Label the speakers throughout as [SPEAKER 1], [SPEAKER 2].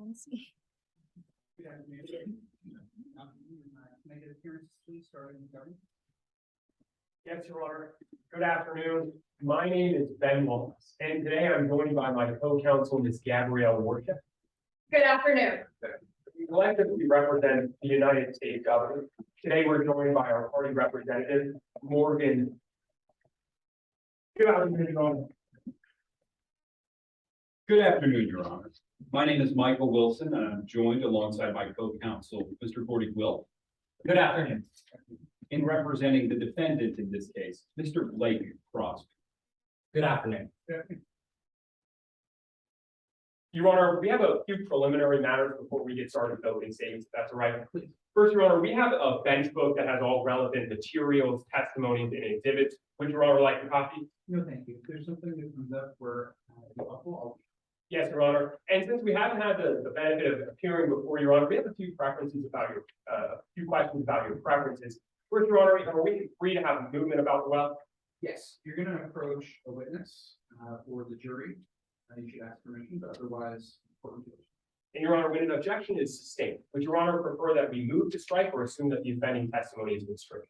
[SPEAKER 1] phones.
[SPEAKER 2] Good afternoon. Can I get appearances, please, starting with government?
[SPEAKER 3] Yes, Your Honor. Good afternoon. My name is Ben Wallace, and today I'm joined by my co-counsel, Ms. Gabrielle Worship.
[SPEAKER 1] Good afternoon.
[SPEAKER 3] We collectively represent the United States government. Today, we're joined by our party representative, Morgan. Good afternoon, Your Honor.
[SPEAKER 4] Good afternoon, Your Honor. My name is Michael Wilson, and I'm joined alongside my co-counsel, Mr. Gordy Will.
[SPEAKER 3] Good afternoon.
[SPEAKER 4] In representing the defendant in this case, Mr. Blake Crosby.
[SPEAKER 3] Good afternoon. Your Honor, we have a few preliminary matters before we get started with opening statements, if that's all right. First, Your Honor, we have a bench book that has all relevant materials, testimonies, and exhibits. Would Your Honor like a copy?
[SPEAKER 2] No, thank you. If there's something that comes up where
[SPEAKER 3] Yes, Your Honor. And since we haven't had the benefit of appearing before, Your Honor, we have a few preferences about your, a few questions about your preferences. First, Your Honor, are we free to have a movement about the well?
[SPEAKER 2] yes, you're going to approach a witness or the jury. You should ask permission, but otherwise, important to us.
[SPEAKER 3] And Your Honor, when an objection is sustained, would Your Honor prefer that we move to strike or assume that the offending testimony has been stricken?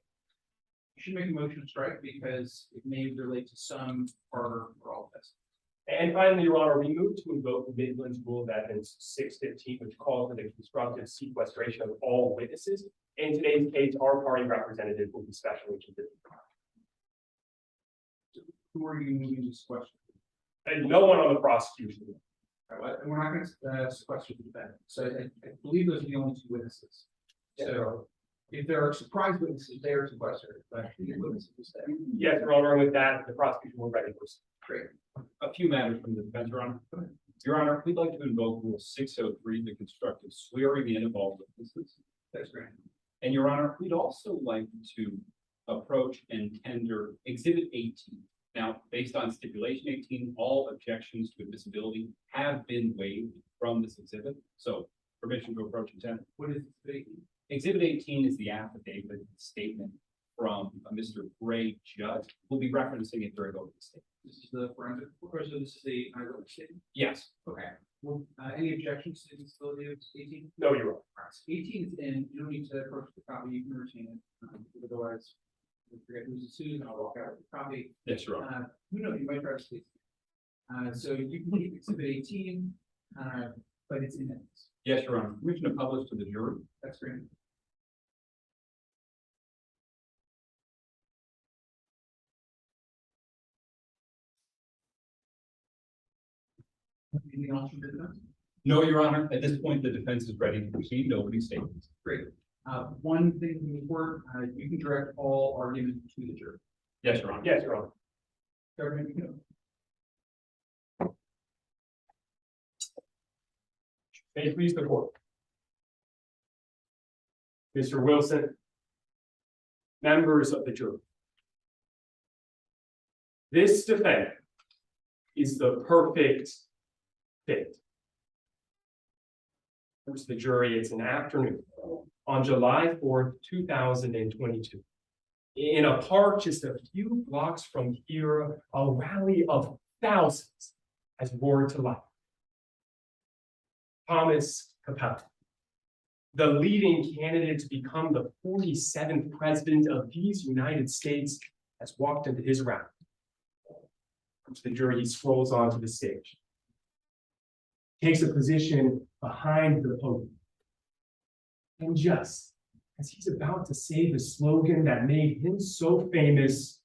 [SPEAKER 2] You should make a motion to strike because it may relate to some or all of this.
[SPEAKER 3] And finally, Your Honor, we move to invoke the Midlands Rule of Evidence 615, which calls for the constructive sequestration of all witnesses. In today's case, our party representative will be specially considered.
[SPEAKER 2] Who are you moving this question?
[SPEAKER 3] And no one on the prosecution.
[SPEAKER 2] All right, and we're not going to sequester the defendant. So I believe those are the only two witnesses. So if there are surprise witnesses, they are sequestered, but the witnesses will stay.
[SPEAKER 3] Yes, Your Honor, and with that, the prosecution will ready for.
[SPEAKER 2] Great.
[SPEAKER 4] A few matters from the defense, Your Honor. Your Honor, we'd like to invoke Rule 603, the constructive swearing in of all witnesses.
[SPEAKER 2] That's great.
[SPEAKER 4] And Your Honor, we'd also like to approach and tender Exhibit 18. Now, based on stipulation 18, all objections to admissibility have been waived from this exhibit. So permission to approach and tender.
[SPEAKER 2] What is the
[SPEAKER 4] Exhibit 18 is the affidavit statement from Mr. Gray Judd. We'll be referencing it during opening statement.
[SPEAKER 2] This is the forensic report, so this is the eyewitness statement.
[SPEAKER 4] Yes.
[SPEAKER 2] Okay. Well, any objections to the disability of 18?
[SPEAKER 3] No, Your Honor.
[SPEAKER 2] Alright, so 18 is in, you don't need to approach the copy, you can retain it. Otherwise, we'll forget who's the Susan, I'll walk out with the copy.
[SPEAKER 4] Yes, Your Honor.
[SPEAKER 2] Who knows, you might try to speak. So you can keep exhibit 18, but it's in minutes.
[SPEAKER 4] Yes, Your Honor. Permission to publish to the jury.
[SPEAKER 2] That's great. Anything else from the defense?
[SPEAKER 4] No, Your Honor. At this point, the defense is ready to proceed to opening statements.
[SPEAKER 2] Great. One thing from the court, you can direct all argument to the jury.
[SPEAKER 4] Yes, Your Honor.
[SPEAKER 3] Yes, Your Honor.
[SPEAKER 2] Government, you can.
[SPEAKER 3] May it please the court. Mr. Wilson, members of the jury. This defendant is the perfect fit. First, the jury, it's an afternoon on July 4th, 2022. In a park just a few blocks from here, a rally of thousands has roared to life. Thomas Capella, the leading candidate to become the 47th president of these United States, has walked into his round. Comes to the jury, he strolls onto the stage, takes a position behind the podium. And just as he's about to say the slogan that made him so famous,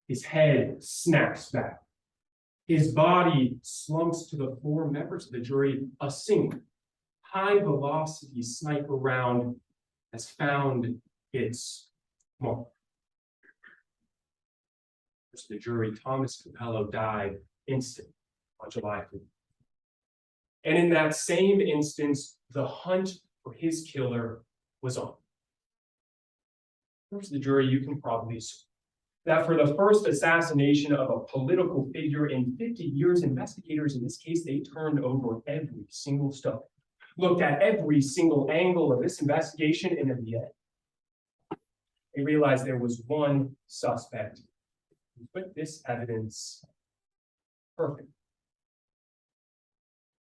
[SPEAKER 3] his head snaps back. His body slumps to the floor. Members of the jury, a single high-velocity sniper round has found its mark. The jury, Thomas Capello, died instantly on July 5th. And in that same instance, the hunt for his killer was on. First, the jury, you can probably assume that for the first assassination of a political figure in 50 years, investigators in this case, they turned over every single stone, looked at every single angle of this investigation, and in the end, they realized there was one suspect who put this evidence perfect.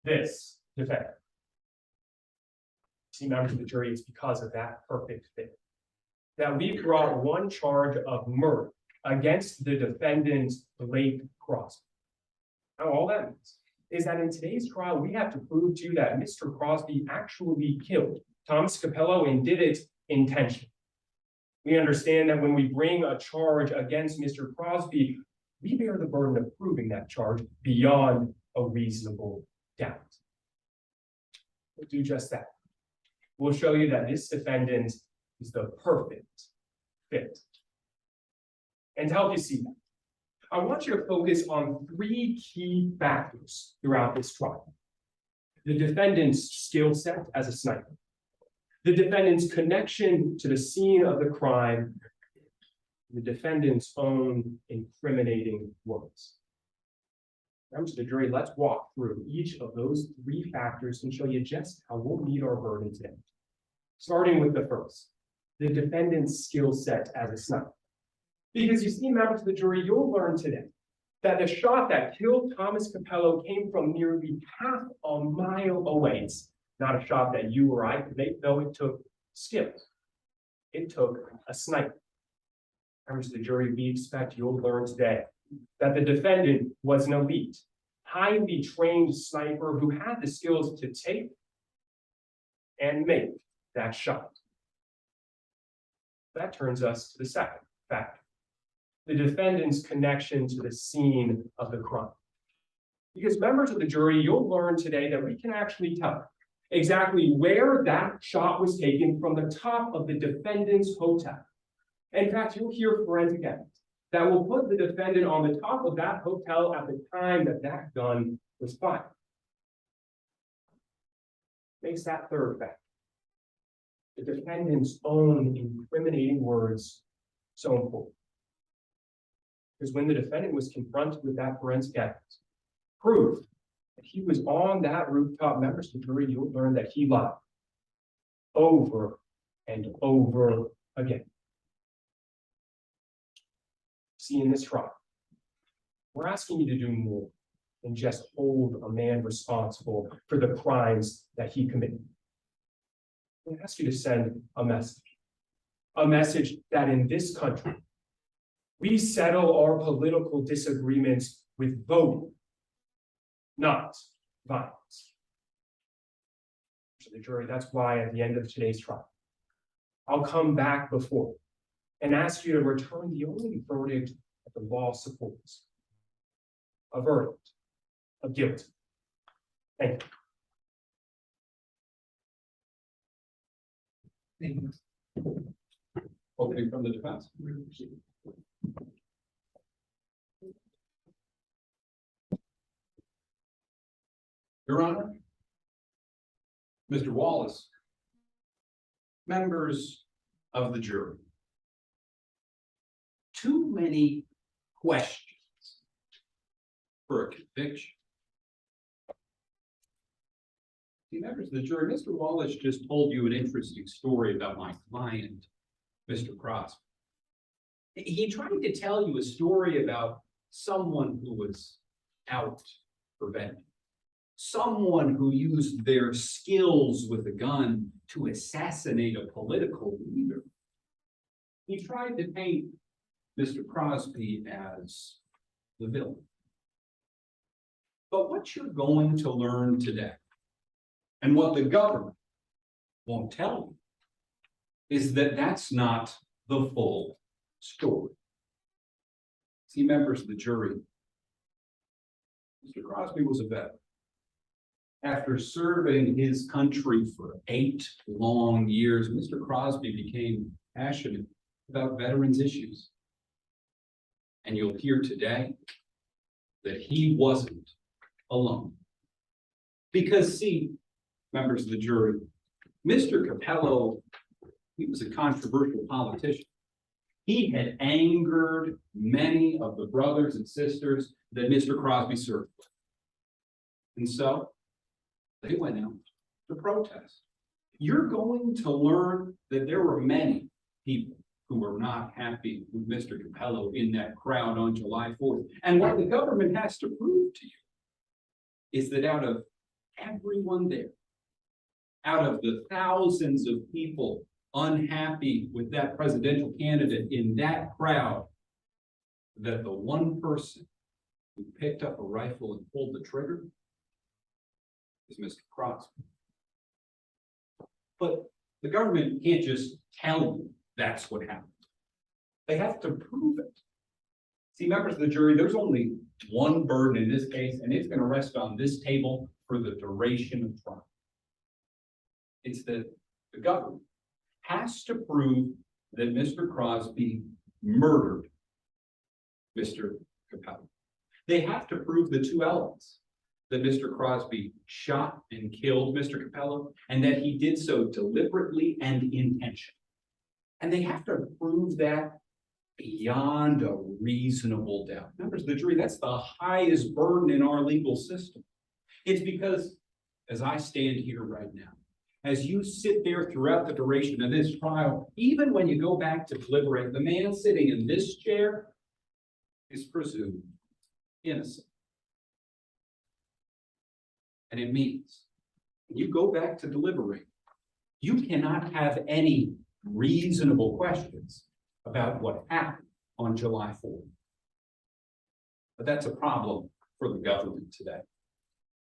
[SPEAKER 3] This defendant. See, members of the jury, it's because of that perfect fit that we brought one charge of murder against the defendant, Blake Crosby. Now, all that means is that in today's trial, we have to prove to you that Mr. Crosby actually killed Thomas Capello and did it intentionally. We understand that when we bring a charge against Mr. Crosby, we bear the burden of proving that charge beyond a reasonable doubt. We'll do just that. We'll show you that this defendant is the perfect fit. And to help you see that, I want you to focus on three key factors throughout this trial. The defendant's skill set as a sniper, the defendant's connection to the scene of the crime, the defendant's own incriminating words. Members of the jury, let's walk through each of those three factors and show you just how we'll meet our burden today. Starting with the first, the defendant's skill set as a sniper. Because you see, members of the jury, you'll learn today that the shot that killed Thomas Capello came from nearly half a mile away. It's not a shot that you or I could make, though it took skill. It took a sniper. Members of the jury, we expect you'll learn today that the defendant was an elite, highly trained sniper who had the skills to take and make that shot. That turns us to the second factor, the defendant's connection to the scene of the crime. Because members of the jury, you'll learn today that we can actually tell exactly where that shot was taken from the top of the defendant's hotel. In fact, you'll hear forensic evidence that will put the defendant on the top of that hotel at the time that that gun was fired. Makes that third factor, the defendant's own incriminating words, so important. Because when the defendant was confronted with that forensic evidence, proof that he was on that rooftop, members of the jury, you'll learn that he lied over and over again. See, in this trial, we're asking you to do more than just hold a man responsible for the crimes that he committed. We ask you to send a message that in this country, we settle our political disagreements with voting, not violence. To the jury, that's why at the end of today's trial, I'll come back before you and ask you to return the only verdict that the law supports, a verdict of guilt. Thank you.
[SPEAKER 4] Opening from the defense. Your Honor, Mr. Wallace, members of the jury, too many questions for a conviction. See, members of the jury, Mr. Wallace just told you an interesting story about my client, Mr. Crosby. He tried to tell you a story about someone who was out for vengeance, someone who used their skills with a gun to assassinate a political leader. He tried to paint Mr. Crosby as the villain. But what you're going to learn today, and what the government won't tell you, is that that's not the full story. See, members of the jury, Mr. Crosby was a veteran. After serving his country for 8 long years, Mr. Crosby became passionate about veterans' issues. And you'll hear today that he wasn't alone. Because, see, members of the jury, Mr. Capello, he was a controversial politician. He had angered many of the brothers and sisters that Mr. Crosby served with. And so they went out to protest. You're going to learn that there were many people who were not happy with Mr. Capello in that crowd on July 4th. And what the government has to prove to you is that out of everyone there, out of the thousands of people unhappy with that presidential candidate in that crowd, that the one person who picked up a rifle and pulled the trigger is Mr. Crosby. But the government can't just tell you that's what happened. They have to prove it. See, members of the jury, there's only one burden in this case, and it's going to rest on this table for the duration of trial. It's that the government has to prove that Mr. Crosby murdered Mr. Capello. They have to prove the two elements, that Mr. Crosby shot and killed Mr. Capello, and that he did so deliberately and intentionally. And they have to prove that beyond a reasonable doubt. Members of the jury, that's the highest burden in our legal system. It's because, as I stand here right now, as you sit there throughout the duration of this trial, even when you go back to deliberate, the man sitting in this chair is presumed innocent. And it means, when you go back to deliberate, you cannot have any reasonable questions about what happened on July 4th. But that's a problem for the government today.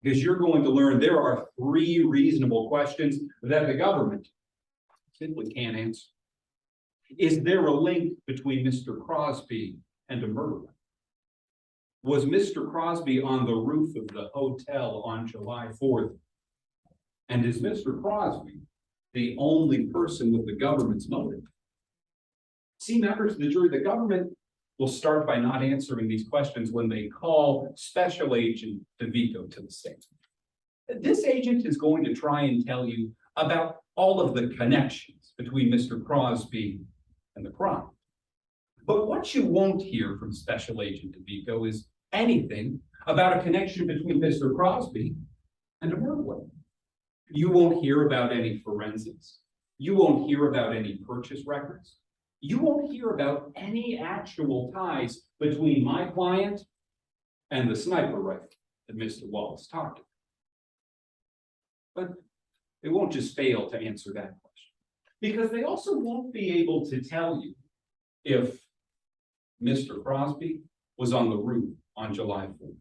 [SPEAKER 4] Because you're going to learn there are 3 reasonable questions that the government simply can't answer. Is there a link between Mr. Crosby and a murder? Was Mr. Crosby on the roof of the hotel on July 4th? And is Mr. Crosby the only person with the government's motive? See, members of the jury, the government will start by not answering these questions when they call Special Agent DeVito to the stand. This agent is going to try and tell you about all of the connections between Mr. Crosby and the crime. But what you won't hear from Special Agent DeVito is anything about a connection between Mr. Crosby and a murder weapon. You won't hear about any forensics. You won't hear about any purchase records. You won't hear about any actual ties between my client and the sniper rifle that Mr. Wallace talked about. But they won't just fail to answer that question, because they also won't be able to tell you if Mr. Crosby was on the roof on July 4th.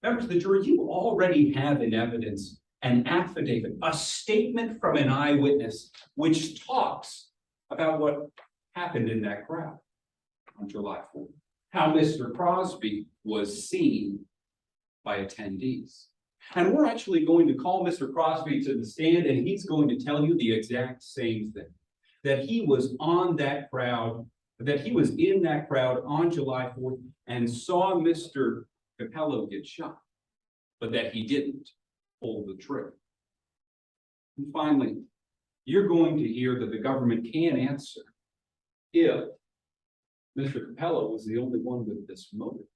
[SPEAKER 4] Members of the jury, you already have in evidence an affidavit, a statement from an eyewitness, which talks about what happened in that crowd on July 4th. How Mr. Crosby was seen by attendees. And we're actually going to call Mr. Crosby to the stand, and he's going to tell you the exact same thing. That he was on that crowd, that he was in that crowd on July 4th and saw Mr. Capello get shot, but that he didn't pull the trigger. And finally, you're going to hear that the government can answer if Mr. Capello was the only one with this motive.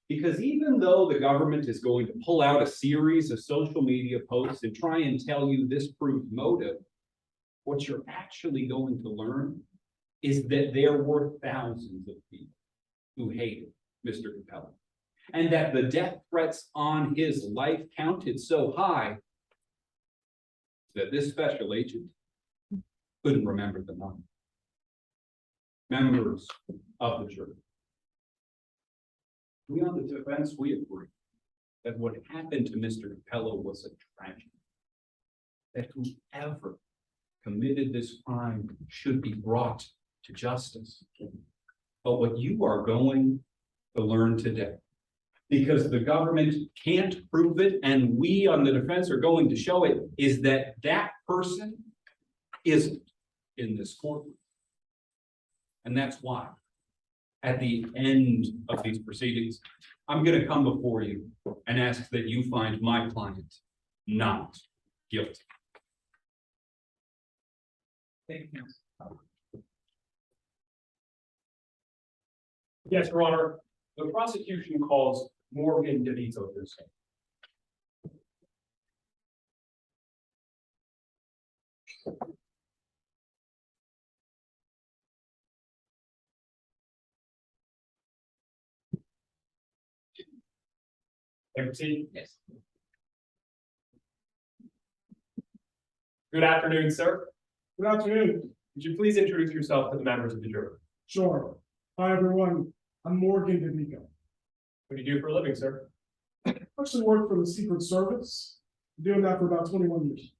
[SPEAKER 4] Because even though the government is going to pull out a series of social media posts and try and tell you this proves motive, what you're actually going to learn is that there were thousands of people who hated Mr. Capello, and that the death threats on his life counted so high that this special agent couldn't remember the number. Members of the jury, we on the defense, we agree that what happened to Mr. Capello was a tragedy. That whoever committed this crime should be brought to justice. But what you are going to learn today, because the government can't prove it, and we on the defense are going to show it, is that that person isn't in this courtroom. And that's why, at the end of these proceedings, I'm going to come before you and ask that you find my client not guilty.
[SPEAKER 2] Thank you.
[SPEAKER 3] Yes, Your Honor, the prosecution calls Morgan DeVito to the stand. May I proceed?
[SPEAKER 2] Yes.
[SPEAKER 3] Good afternoon, sir.
[SPEAKER 1] Good afternoon.
[SPEAKER 3] Would you please introduce yourself to the members of the jury?
[SPEAKER 1] Sure. Hi, everyone. I'm Morgan DeVico.
[SPEAKER 3] What do you do for a living, sir?
[SPEAKER 1] I actually work for the Secret Service. Been doing that for about 21 years.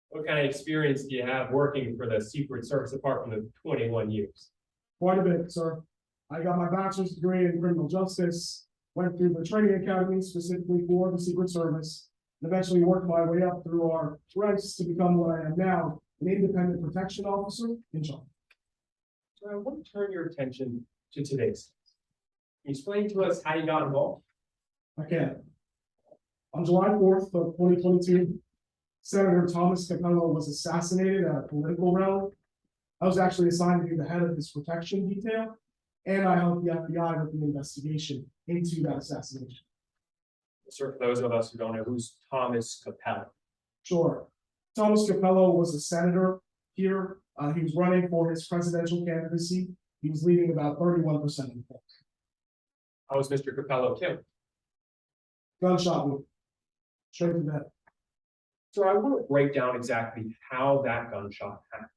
[SPEAKER 3] What kind of experience do you have working for the Secret Service apart from the 21 years?
[SPEAKER 1] Quite a bit, sir. I got my bachelor's degree in criminal justice, went through the training academy specifically for the Secret Service, and eventually worked my way up through our ranks to become what I am now, an independent protection officer in charge.
[SPEAKER 3] So I want to turn your attention to today's. Can you explain to us how you got involved?
[SPEAKER 1] I can. On July 4th of 2022, Senator Thomas Capello was assassinated at a political rally. I was actually assigned to be the head of his protection detail, and I helped the FBI with the investigation into that assassination.
[SPEAKER 3] Sir, for those of us who don't know, who's Thomas Capello?
[SPEAKER 1] Sure. Thomas Capello was a senator here. He was running for his presidential candidacy. He was leading about 31% of the vote.
[SPEAKER 3] How was Mr. Capello killed?
[SPEAKER 1] Gunshot wound. Straight to the head.
[SPEAKER 3] So I want to break down exactly how that gunshot happened.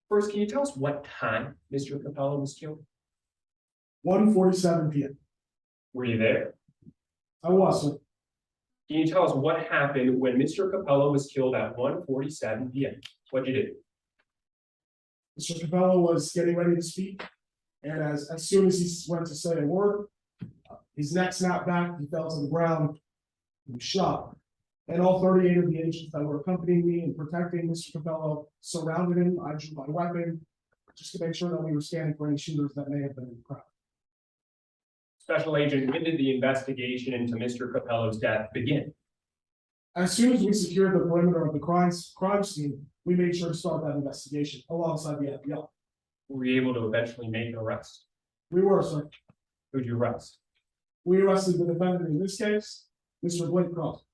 [SPEAKER 3] First, can you tell us what time Mr. Capello was killed?
[SPEAKER 1] 1:47 p.m.
[SPEAKER 3] Were you there?
[SPEAKER 1] I was, sir.
[SPEAKER 3] Can you tell us what happened when Mr. Capello was killed at 1:47 p.m.? What'd you do?
[SPEAKER 1] Mr. Capello was getting ready to speak, and as soon as he went to say a word, his neck snapped back, he fell to the ground, he was shot. And all 38 of the agents that were accompanying me and protecting Mr. Capello surrounded him. I drew my weapon just to make sure that we were scanning for any shooters that may have been in the crowd.
[SPEAKER 3] Special agent, when did the investigation into Mr. Capello's death begin?
[SPEAKER 1] As soon as we secured the perimeter of the crime scene, we made sure to start that investigation alongside the FBI.
[SPEAKER 3] Were you able to eventually make an arrest?
[SPEAKER 1] We were, sir.
[SPEAKER 3] Who'd you arrest?
[SPEAKER 1] We arrested the defendant in this case, Mr. Blake Cross.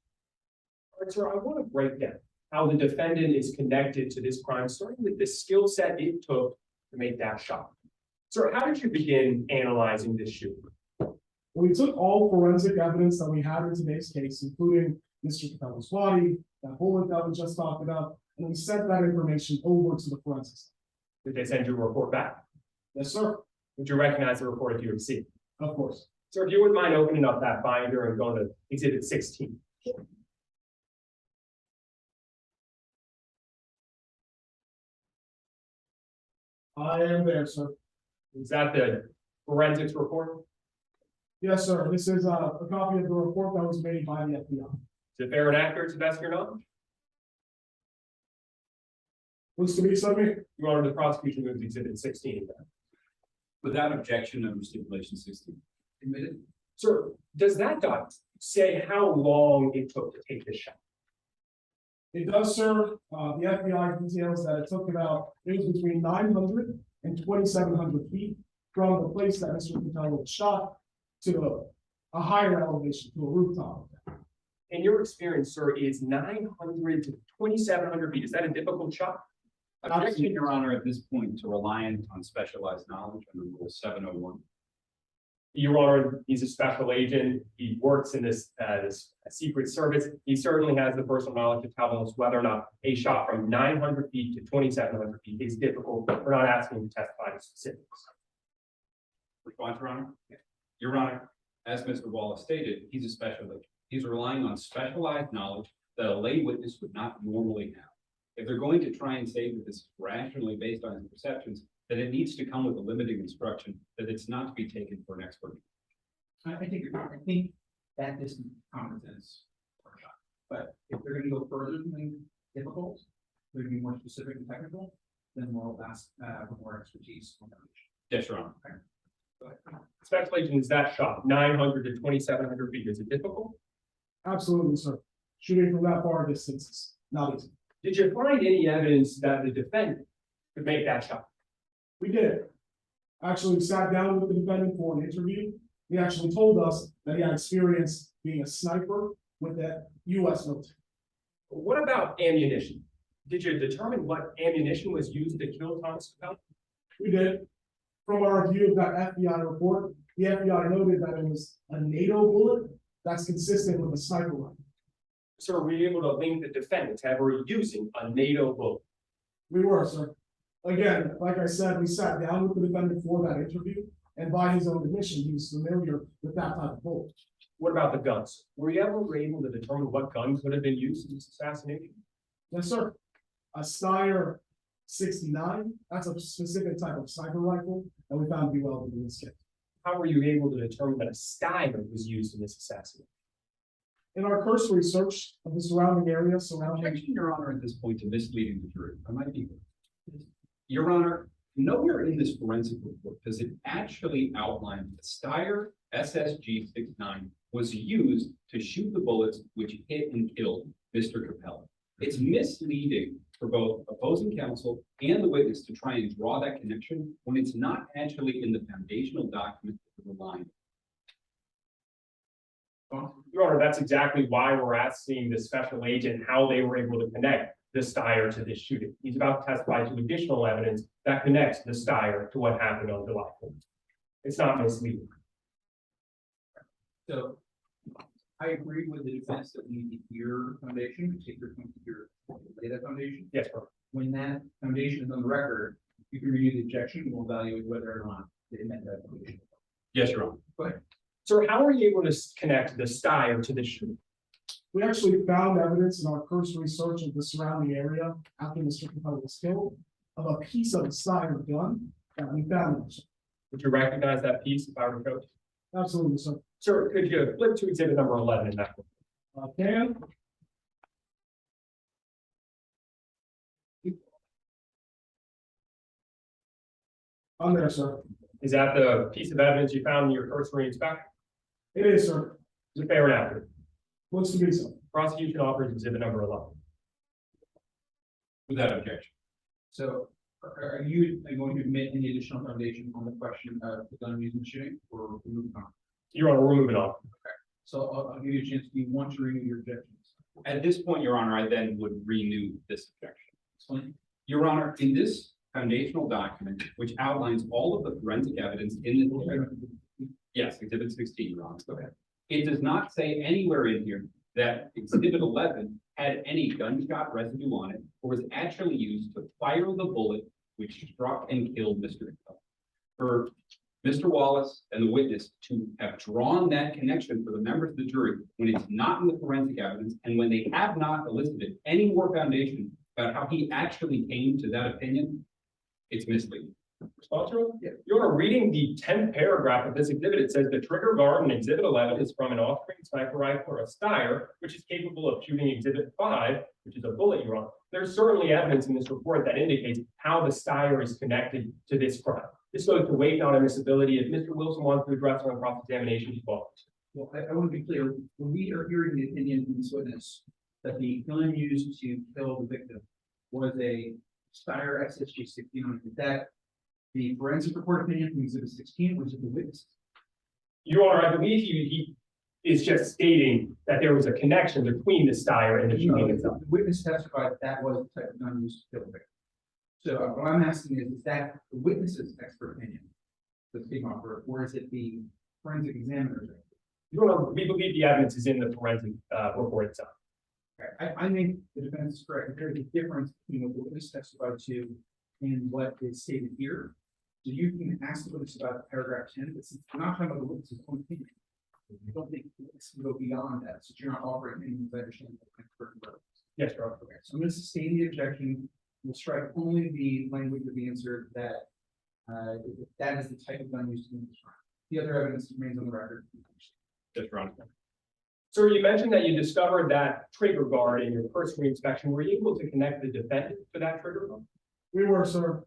[SPEAKER 3] All right, sir, I want to break down how the defendant is connected to this crime, starting with the skill set it took to make that shot. Sir, how did you begin analyzing this shooting?
[SPEAKER 1] We took all forensic evidence that we had in today's case, including Mr. Capello's body, that bullet that we just talked about, and we sent that information over to the forensics.
[SPEAKER 3] Did they send you a report back?
[SPEAKER 1] Yes, sir.
[SPEAKER 3] Would you recognize the report if you received?
[SPEAKER 1] Of course.
[SPEAKER 3] Sir, if you wouldn't mind opening up that binder and going to exhibit 16.
[SPEAKER 1] I am there, sir.
[SPEAKER 3] Is that the forensics report?
[SPEAKER 1] Yes, sir. This is a copy of the report that was made by the FBI.
[SPEAKER 3] Is it fair and accurate to the best of your knowledge?
[SPEAKER 1] Looks to be something.
[SPEAKER 3] Your Honor, the prosecution moves exhibit 16.
[SPEAKER 4] Without objection under stipulation 16.
[SPEAKER 2] Admitted.
[SPEAKER 3] Sir, does that document say how long it took to take this shot?
[SPEAKER 1] It does, sir. The FBI details that it took it was between 900 and 2,700 feet from the place that Mr. Capello was shot to a higher elevation, to a rooftop.
[SPEAKER 3] In your experience, sir, is 900 to 2,700 feet. Is that a difficult shot?
[SPEAKER 4] Objection, Your Honor, at this point to reliance on specialized knowledge under Rule 701.
[SPEAKER 3] Your Honor, he's a special agent. He works in this Secret Service. He certainly has the personal knowledge to tell us whether or not a shot from 900 feet to 2,700 feet is difficult. We're not asking him to testify to specifics.
[SPEAKER 4] Response, Your Honor? Your Honor, as Mr. Wallace stated, he's a special agent. He's relying on specialized knowledge that a lay witness would not normally have. If they're going to try and say that this is rationally based on his perceptions, then it needs to come with a limiting instruction that it's not to be taken for an expert.
[SPEAKER 2] I think that is common sense. But if they're gonna go further than difficult, they're gonna be more specific and technical, then we'll ask for more expertise on that.
[SPEAKER 4] Yes, Your Honor.
[SPEAKER 3] Special agent, is that shot 900 to 2,700 feet? Is it difficult?
[SPEAKER 1] Absolutely, sir. Shooting from that far distance is not easy.
[SPEAKER 3] Did you find any evidence that the defendant could make that shot?
[SPEAKER 1] We did. Actually, we sat down with the defendant for an interview. He actually told us that he had experience being a sniper with the U.S. military.
[SPEAKER 3] What about ammunition? Did you determine what ammunition was used to kill Thomas Capello?
[SPEAKER 1] We did. From our review of that FBI report, the FBI noted that it was a NATO bullet that's consistent with a sniper rifle.
[SPEAKER 3] Sir, were you able to link the defendant to ever using a NATO bullet?
[SPEAKER 1] We were, sir. Again, like I said, we sat down with the defendant for that interview, and by his own admission, he was familiar with that type of bullet.
[SPEAKER 3] What about the guns? Were you ever able to determine what guns would have been used in this assassination?
[SPEAKER 1] Yes, sir. A Steyr 69, that's a specific type of sniper rifle, and we found to be relevant in this case.
[SPEAKER 3] How were you able to determine that a Steyr was used in this assassination?
[SPEAKER 1] In our cursory search of the surrounding area
[SPEAKER 4] Objection, Your Honor, at this point to misleading the jury. I might be. Your Honor, nowhere in this forensic report does it actually outline the Steyr SSG 69 was used to shoot the bullets which hit and killed Mr. Capella. It's misleading for both opposing counsel and the witness to try and draw that connection when it's not actually in the foundational document that we're relying on.
[SPEAKER 3] Your Honor, that's exactly why we're asking the special agent how they were able to connect the Steyr to this shooting. He's about to testify to additional evidence that connects the Steyr to what happened on July 4th. It's not misleading.
[SPEAKER 2] So I agree with the defense that we need to hear foundation, take your point here, lay that foundation.
[SPEAKER 3] Yes, sir.
[SPEAKER 2] When that foundation is on the record, you can review the objection, we'll evaluate whether or not they met that foundation.
[SPEAKER 4] Yes, Your Honor.
[SPEAKER 2] Go ahead.
[SPEAKER 3] Sir, how are you able to connect the Steyr to this shooting?
[SPEAKER 1] We actually found evidence in our cursory search of the surrounding area after Mr. Capella was killed of a piece of a Steyr gun that we found.
[SPEAKER 3] Would you recognize that piece if I were to show it?
[SPEAKER 1] Absolutely, sir.
[SPEAKER 3] Sir, could you flip to exhibit number 11 in that one?
[SPEAKER 1] Can. I'm there, sir.
[SPEAKER 3] Is that the piece of evidence you found in your cursory inspection?
[SPEAKER 1] It is, sir.
[SPEAKER 3] Is it fair and accurate?
[SPEAKER 1] Looks to be so.
[SPEAKER 3] Prosecution offers exhibit number 11.
[SPEAKER 4] Without objection.
[SPEAKER 2] So are you going to admit any additional foundation on the question of the gun used in the shooting, or we moving on?
[SPEAKER 3] Your Honor, we're moving on.
[SPEAKER 2] So I'll give you a chance. Do you want to renew your objections?
[SPEAKER 4] At this point, Your Honor, I then would renew this objection.
[SPEAKER 2] Explain.
[SPEAKER 4] Your Honor, in this foundational document, which outlines all of the forensic evidence in the, yes, exhibit 16, Your Honor, go ahead. It does not say anywhere in here that exhibit 11 had any gunshot residue on it or was actually used to fire the bullet which struck and killed Mr. Capella. For Mr. Wallace and the witness to have drawn that connection for the members of the jury when it's not in the forensic evidence and when they have not elicited any more foundation about how he actually came to that opinion, it's misleading.
[SPEAKER 3] Response, Your Honor?
[SPEAKER 2] Yeah.
[SPEAKER 3] Your Honor, reading the 10th paragraph of this exhibit, it says the trigger guard in exhibit 11 is from an off-screen sniper rifle or a Steyr, which is capable of shooting exhibit 5, which is a bullet, Your Honor. There's certainly evidence in this report that indicates how the Steyr is connected to this crime. This goes to weight on admissibility. If Mr. Wilson wants to address on cross-examination, he's welcome.
[SPEAKER 2] Well, I want to be clear, when we are hearing the opinion from this witness that the gun used to kill the victim was a Steyr SSG 69, is that the forensic report opinion from exhibit 16, which is the witness?
[SPEAKER 3] Your Honor, I believe he is just stating that there was a connection between the Steyr and the shooting itself.
[SPEAKER 2] The witness testified that was the type of gun used to kill the victim. So what I'm asking is that the witness's expert opinion that's being offered, or is it the forensic examiner's?
[SPEAKER 3] Your Honor, we believe the evidence is in the forensic report itself.
[SPEAKER 2] I think the defense is correct. There's a difference between what the witness testified to and what is stated here. So you can ask the witness about paragraph 10, but since we're not talking about the witness's own opinion, I don't think the witness can go beyond that, since you're not offering any understanding of the expert purpose.
[SPEAKER 3] Yes, Your Honor.
[SPEAKER 2] Okay, so I'm going to sustain the objection. We'll strike only the language of the answer that that is the type of gun used in this crime. The other evidence remains on the record.
[SPEAKER 4] Yes, Your Honor.
[SPEAKER 3] Sir, you mentioned that you discovered that trigger guard in your cursory inspection. Were you able to connect the defendant to that trigger guard?
[SPEAKER 1] We were, sir.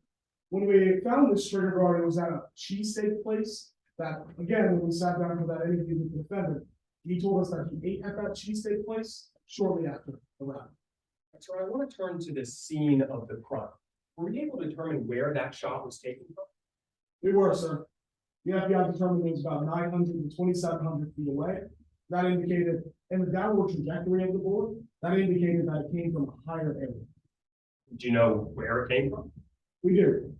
[SPEAKER 1] When we found this trigger guard, it was at a cheesesteak place that, again, when we sat down for that interview with the defendant, he told us that he ate at that cheesesteak place shortly after the round.
[SPEAKER 3] Sir, I want to turn to the scene of the crime. Were you able to determine where that shot was taken from?
[SPEAKER 1] We were, sir. The FBI determined it was about 900 to 2,700 feet away. That indicated, in the downward trajectory of the bullet, that indicated that it came from a higher area.
[SPEAKER 3] Do you know where it came from?
[SPEAKER 1] We do.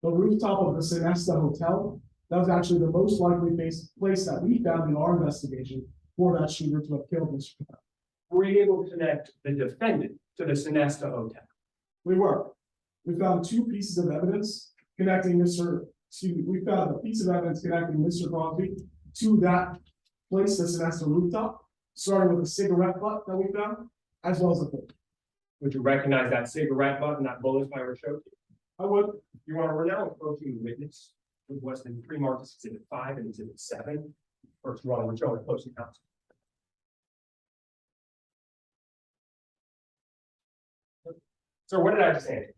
[SPEAKER 1] The rooftop of the Sinesta Hotel, that was actually the most likely place that we found in our investigation for that shooter to have killed Mr. Capella.
[SPEAKER 3] were you able to connect the defendant to the Sonesta Hotel?
[SPEAKER 1] We were. We found two pieces of evidence connecting we found a piece of evidence connecting Mr. Crosby to that place, the Sonesta rooftop, starting with a cigarette butt that we found, as well as a bullet.
[SPEAKER 3] Would you recognize that cigarette butt and that bullet if I were to show you?
[SPEAKER 1] I would.
[SPEAKER 3] Your Honor, we're now approaching the witness with what's been pre-marked as Exhibit 5 and Exhibit 7. First, Your Honor, we're showing close accounts. So what did I just say?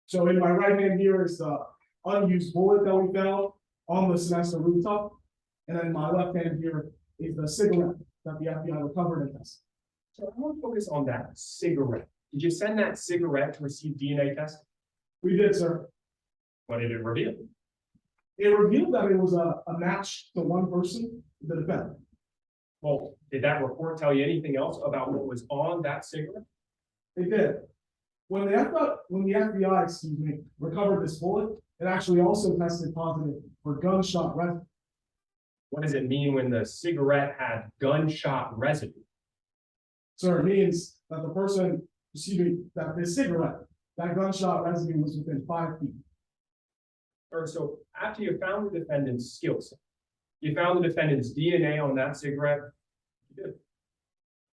[SPEAKER 1] So in my right hand here is the unused bullet that we found on the Sonesta rooftop. And then my left hand here is the cigarette that the FBI recovered and tested.
[SPEAKER 3] So I want to focus on that cigarette. Did you send that cigarette to receive DNA testing?
[SPEAKER 1] We did, sir.
[SPEAKER 3] What did it reveal?
[SPEAKER 1] It revealed that it was a match to one person, the defendant.
[SPEAKER 3] Well, did that report tell you anything else about what was on that cigarette?
[SPEAKER 1] It did. When the FBI, excuse me, recovered this bullet, it actually also tested positive for gunshot residue.
[SPEAKER 3] What does it mean when the cigarette had gunshot residue?
[SPEAKER 1] So it means that the person, excuse me, that the cigarette, that gunshot residue was within 5 feet.
[SPEAKER 3] Or so after you found the defendant's skill set, you found the defendant's DNA on that cigarette. You did.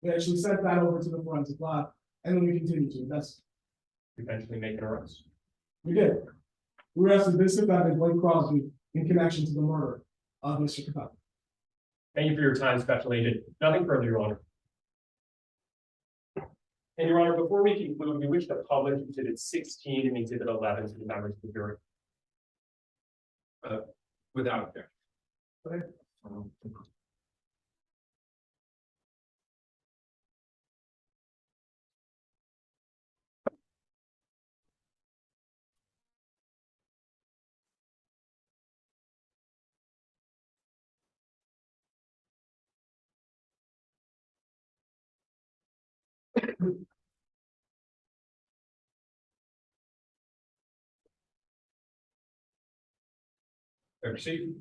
[SPEAKER 1] We actually sent that over to the forensic lab, and then we continued to investigate.
[SPEAKER 3] Eventually make an arrest.
[SPEAKER 1] We did. We arrested this defendant, Blake Crosby, in connection to the murder of Mr. Capella.
[SPEAKER 3] Thank you for your time, Special Agent. Nothing further, Your Honor. And Your Honor, before we conclude, we wish to publish Exhibit 16 and Exhibit 11 to the members of the jury.
[SPEAKER 4] Without objection.
[SPEAKER 1] Okay.
[SPEAKER 4] Proceed.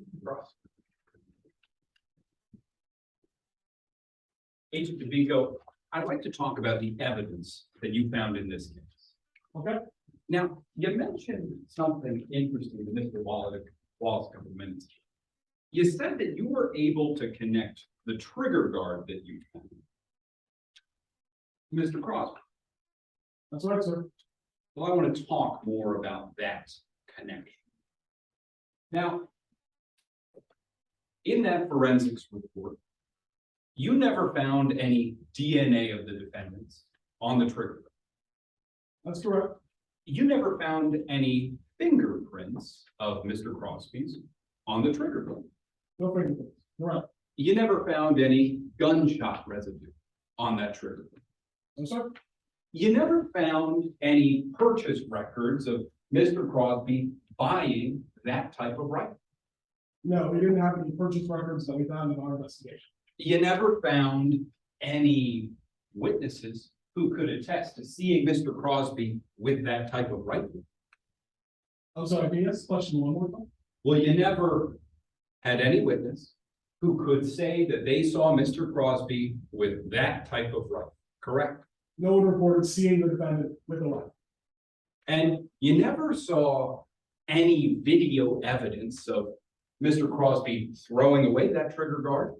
[SPEAKER 4] Agent DeVico, I'd like to talk about the evidence that you found in this case.
[SPEAKER 1] Okay.
[SPEAKER 4] Now, you mentioned something interesting to Mr. Wallace a couple of minutes ago. You said that you were able to connect the trigger guard that you found. Mr. Crosby.
[SPEAKER 1] That's right, sir.
[SPEAKER 4] Well, I want to talk more about that connection. Now, in that forensics report, you never found any DNA of the defendants on the trigger.
[SPEAKER 1] That's correct.
[SPEAKER 4] You never found any fingerprints of Mr. Crosby's on the trigger guard.
[SPEAKER 1] No fingerprints. Right.
[SPEAKER 4] You never found any gunshot residue on that trigger guard.
[SPEAKER 1] No, sir.
[SPEAKER 4] You never found any purchase records of Mr. Crosby buying that type of rifle.
[SPEAKER 1] No, we didn't have any purchase records that we found in our investigation.
[SPEAKER 4] You never found any witnesses who could attest to seeing Mr. Crosby with that type of rifle.
[SPEAKER 1] I'm sorry, can you ask the question one more time?
[SPEAKER 4] Well, you never had any witness who could say that they saw Mr. Crosby with that type of rifle, correct?
[SPEAKER 1] No one reported seeing the defendant with a rifle.
[SPEAKER 4] And you never saw any video evidence of Mr. Crosby throwing away that trigger guard.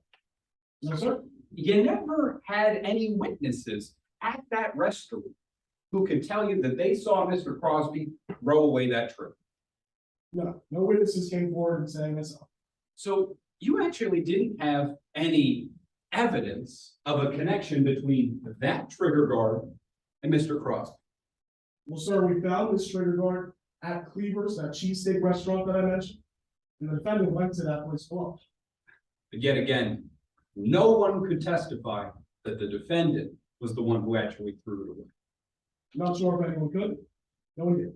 [SPEAKER 1] No, sir.
[SPEAKER 4] You never had any witnesses at that restaurant who could tell you that they saw Mr. Crosby throw away that trigger.
[SPEAKER 1] No witnesses came forward and saying this.
[SPEAKER 4] So you actually didn't have any evidence of a connection between that trigger guard and Mr. Crosby.
[SPEAKER 1] Well, sir, we found this trigger guard at Cleaver's, that cheesesteak restaurant that I mentioned. And the defendant went to that place for lunch.
[SPEAKER 4] But yet again, no one could testify that the defendant was the one who actually threw it away.
[SPEAKER 1] Not sure if anyone could. No one did.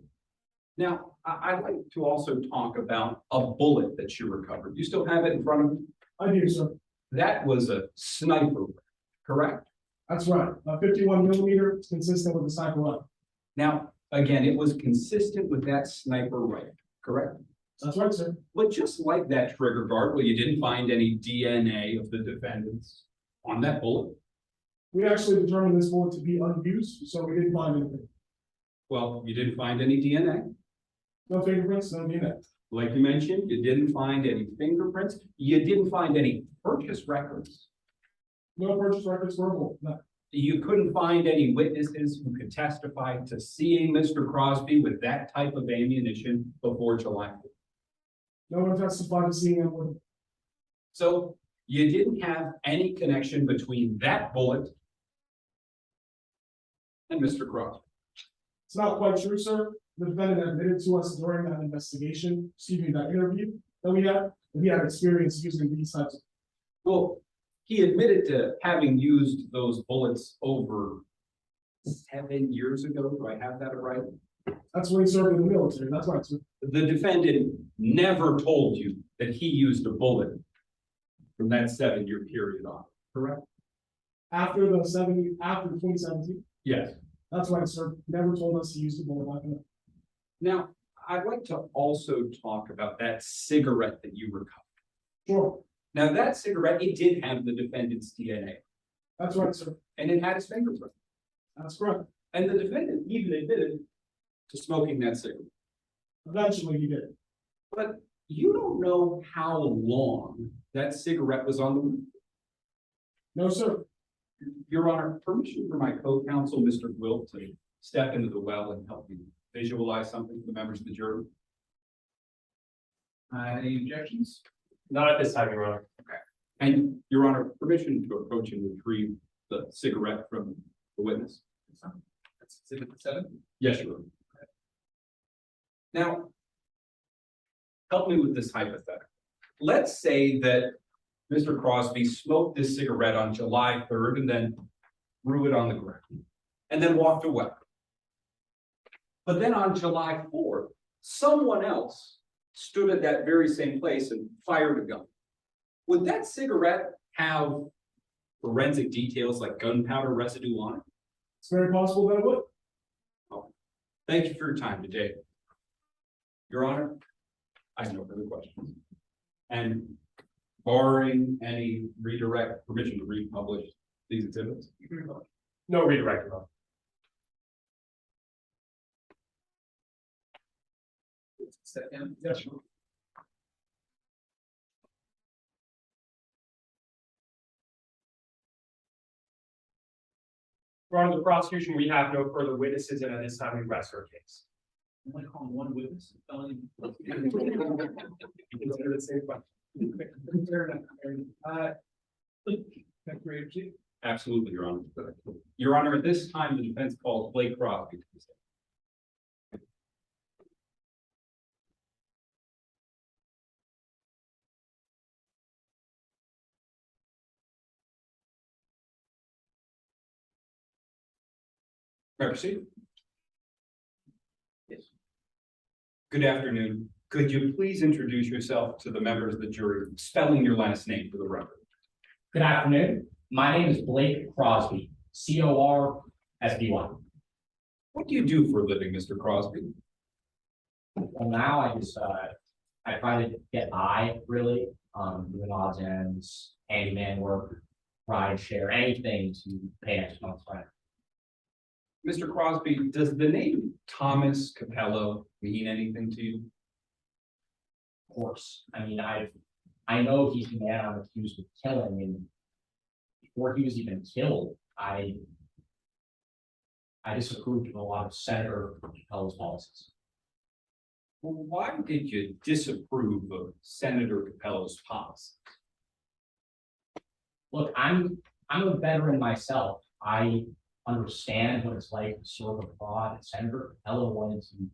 [SPEAKER 4] Now, I'd like to also talk about a bullet that you recovered. You still have it in front of you?
[SPEAKER 1] I do, sir.
[SPEAKER 4] That was a sniper, correct?
[SPEAKER 1] That's right. A 51 millimeter is consistent with the sniper rifle.
[SPEAKER 4] Now, again, it was consistent with that sniper rifle, correct?
[SPEAKER 1] That's right, sir.
[SPEAKER 4] But just like that trigger guard, well, you didn't find any DNA of the defendants on that bullet.
[SPEAKER 1] We actually determined this bullet to be unused, so we didn't find anything.
[SPEAKER 4] Well, you didn't find any DNA.
[SPEAKER 1] No fingerprints, no DNA.
[SPEAKER 4] Like you mentioned, you didn't find any fingerprints. You didn't find any purchase records.
[SPEAKER 1] No purchase records were involved, no.
[SPEAKER 4] You couldn't find any witnesses who could testify to seeing Mr. Crosby with that type of ammunition before July 4th.
[SPEAKER 1] No one testified to seeing him with.
[SPEAKER 4] So you didn't have any connection between that bullet and Mr. Crosby.
[SPEAKER 1] It's not quite true, sir. The defendant admitted to us during that investigation, that interview that we had, that he had experience using these types of.
[SPEAKER 4] Well, he admitted to having used those bullets over 7 years ago. Do I have that right?
[SPEAKER 1] That's when he served in the military. That's why it's.
[SPEAKER 4] The defendant never told you that he used a bullet from that 7-year period on, correct?
[SPEAKER 1] After 2017,
[SPEAKER 4] Yes.
[SPEAKER 1] that's why sir never told us he used the bullet back then.
[SPEAKER 4] Now, I'd like to also talk about that cigarette that you recovered.
[SPEAKER 1] Sure,
[SPEAKER 4] Now, that cigarette, it did have the defendant's DNA,
[SPEAKER 1] that's right, sir.
[SPEAKER 4] and it had his fingerprint.
[SPEAKER 1] That's correct.
[SPEAKER 4] And the defendant even admitted to smoking that cigarette.
[SPEAKER 1] Eventually he did.
[SPEAKER 4] But you don't know how long that cigarette was on the roof.
[SPEAKER 1] No, sir.
[SPEAKER 4] Your Honor, permission for my co-counsel, Mr. Gwilt, to step into the well and help me visualize something for the members of the jury.
[SPEAKER 2] Any objections?
[SPEAKER 3] Not at this time, Your Honor.
[SPEAKER 4] And Your Honor, permission to approach and retrieve the cigarette from the witness.
[SPEAKER 2] That's exhibit 7.
[SPEAKER 4] Yes, Your Honor. Now, help me with this hypothetical. Let's say that Mr. Crosby smoked this cigarette on July 3rd and then threw it on the ground and then walked away. But then on July 4th, someone else stood at that very same place and fired a gun. Would that cigarette have forensic details like gunpowder residue on it?
[SPEAKER 1] It's very possible that it would.
[SPEAKER 4] Thank you for your time today. Your Honor, I have no further questions. And barring any redirect, permission to republish these exhibits?
[SPEAKER 3] No redirect, Your Honor.
[SPEAKER 2] Step down.
[SPEAKER 1] Yes, sir.
[SPEAKER 3] Your Honor, the prosecution, we have no further witnesses, and at this time, we rest our case.
[SPEAKER 2] I'm only calling one witness. Felony.
[SPEAKER 3] You consider the same question.
[SPEAKER 2] Fair enough. Great, Chief.
[SPEAKER 4] Absolutely, Your Honor. Your Honor, at this time, the defense calls Blake Crosby to the stand. May I proceed?
[SPEAKER 2] Yes.
[SPEAKER 4] Good afternoon. Could you please introduce yourself to the members of the jury, spelling your last name for the record?
[SPEAKER 5] Good afternoon. My name is Blake Crosby, C-O-R-S-B-Y.
[SPEAKER 4] What do you do for a living, Mr. Crosby?
[SPEAKER 5] Well, now I try to get by, really, doing odds and ends, handyman work, ride share, anything to pay next month's rent.
[SPEAKER 4] Mr. Crosby, does the name Thomas Capello mean anything to you?
[SPEAKER 5] Of course, I mean, I know he's the man I'm accused of killing, and before he was even killed, I disapproved of a lot of Senator Capello's policies.
[SPEAKER 4] Well, why did you disapprove of Senator Capello's policy?
[SPEAKER 5] Look, I'm a veteran myself. I understand what it's like to serve abroad. And Senator Capello wanted to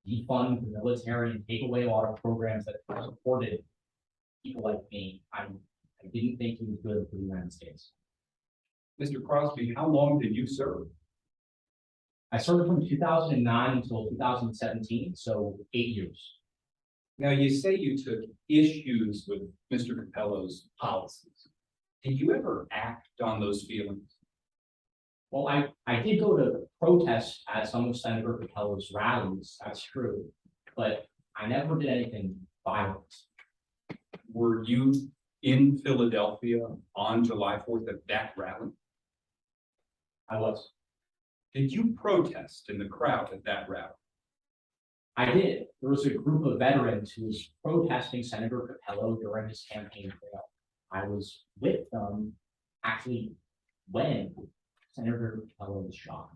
[SPEAKER 5] defund the military and take away a lot of programs that supported people like me. I didn't think he was good for the United States.
[SPEAKER 4] Mr. Crosby, how long did you serve?
[SPEAKER 5] I served from 2009 until 2017, so 8 years.
[SPEAKER 4] Now, you say you took issues with Mr. Capello's policies. Did you ever act on those feelings?
[SPEAKER 5] Well, I did go to protest at some of Senator Capello's rallies, that's true, but I never did anything violent.
[SPEAKER 4] Were you in Philadelphia on July 4th at that rally?
[SPEAKER 5] I was.
[SPEAKER 4] Did you protest in the crowd at that rally?
[SPEAKER 5] I did. There was a group of veterans who was protesting Senator Capello during his campaign trail. I was with them actually when Senator Capello was shot.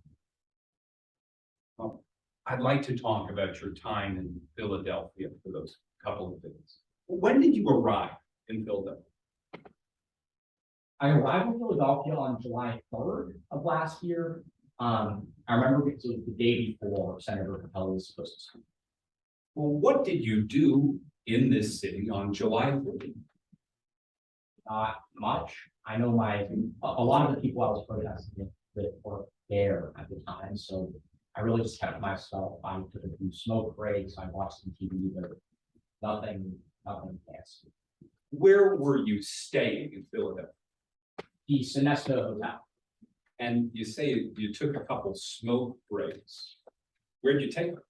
[SPEAKER 4] I'd like to talk about your time in Philadelphia for those couple of days. When did you arrive in Philadelphia?
[SPEAKER 5] I arrived in Philadelphia on July 3rd of last year. I remember because it was the day before Senator Capello was supposed to speak.
[SPEAKER 4] Well, what did you do in this city on July 3rd?
[SPEAKER 5] Not much. I know a lot of the people I was protesting with were there at the time, so I really just kept myself. I took a few smoke breaks. I watched some TV, but nothing fancy.
[SPEAKER 4] Where were you staying in Philadelphia?
[SPEAKER 5] The Sonesta Hotel.
[SPEAKER 4] And you say you took a couple smoke breaks. Where'd you take them?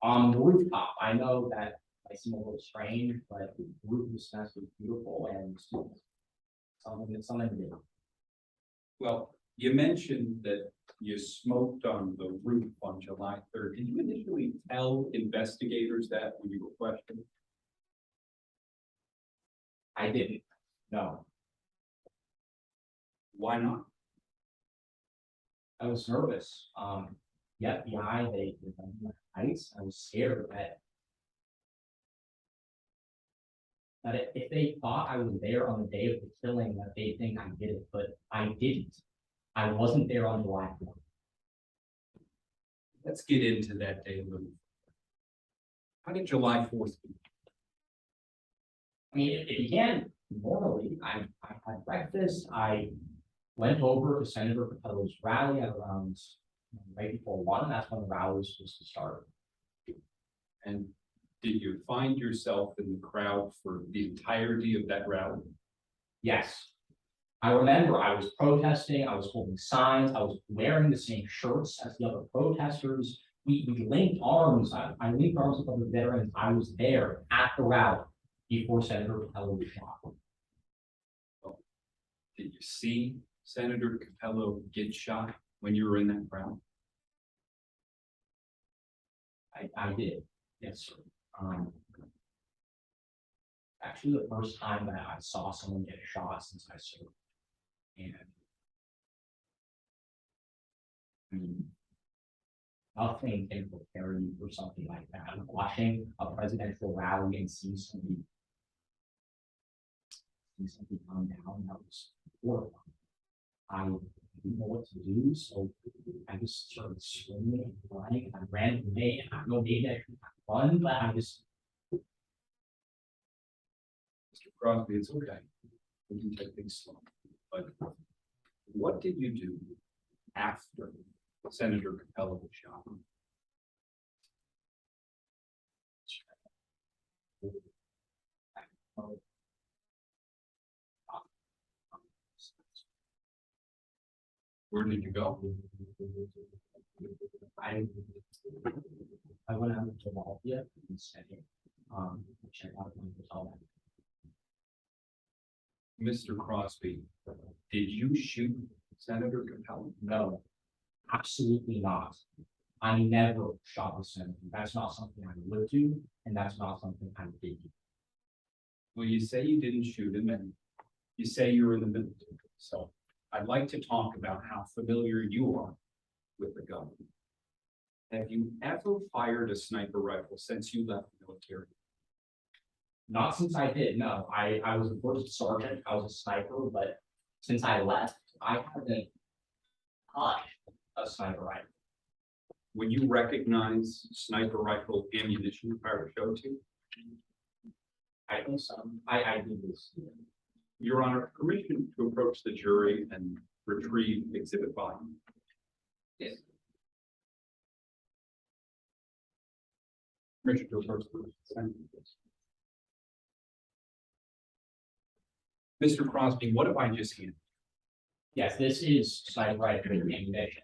[SPEAKER 5] On the rooftop. I know that might seem a little strange, but the roof of the Sonesta was beautiful and something to do.
[SPEAKER 4] Well, you mentioned that you smoked on the roof on July 3rd. Did you initially tell investigators that when you were questioned?
[SPEAKER 5] I didn't. No,
[SPEAKER 4] Why not?
[SPEAKER 5] I was nervous. The FBI, they heights. I was scared that if they thought I was there on the day of the killing, that they think I did it, but I didn't. I wasn't there on July 4th.
[SPEAKER 4] Let's get into that day a little. How did July 4th begin?
[SPEAKER 5] I mean, it began normally. I had breakfast. I went over to Senator Capello's rally at around right before 1. That's when the rally was supposed to start.
[SPEAKER 4] And did you find yourself in the crowd for the entirety of that rally?
[SPEAKER 5] Yes. I remember I was protesting, I was holding signs, I was wearing the same shirts as the other protesters. We linked arms. I linked arms with other veterans. I was there at the rally before Senator Capello was shot.
[SPEAKER 4] Did you see Senator Capello get shot when you were in that crowd?
[SPEAKER 5] I did, yes, sir. Actually, the first time that I saw someone get shot since I served. And I mean, nothing can prepare you for something like that. Watching a presidential rally and seeing somebody come down, that was horrifying. I didn't know what to do, so I just started screaming and running, and I ran away, and I know maybe I should run, but I just.
[SPEAKER 4] Mr. Crosby, it's okay. We can take things slow. But what did you do after Senator Capello was shot? Where did you go?
[SPEAKER 5] I went out to Philadelphia and said, check out my hotel.
[SPEAKER 4] Mr. Crosby, did you shoot Senator Capello?
[SPEAKER 5] No, absolutely not. I never shot the senator. That's not something I would do, and that's not something I did.
[SPEAKER 4] Well, you say you didn't shoot him, and you say you're in the military. So I'd like to talk about how familiar you are with the gun. Have you ever fired a sniper rifle since you left the military?
[SPEAKER 5] Not since I did, no. I was a first sergeant, I was a sniper, but since I left, I haven't touched a sniper rifle.
[SPEAKER 4] When you recognize sniper rifle ammunition, if I were to show it to you?
[SPEAKER 5] I think so. I do this.
[SPEAKER 4] Your Honor, permission to approach the jury and retrieve exhibit 5.
[SPEAKER 5] Yes.
[SPEAKER 4] Permission to approach the stand. Mr. Crosby, what have I just handed?
[SPEAKER 5] Yes, this is sniper rifle ammunition.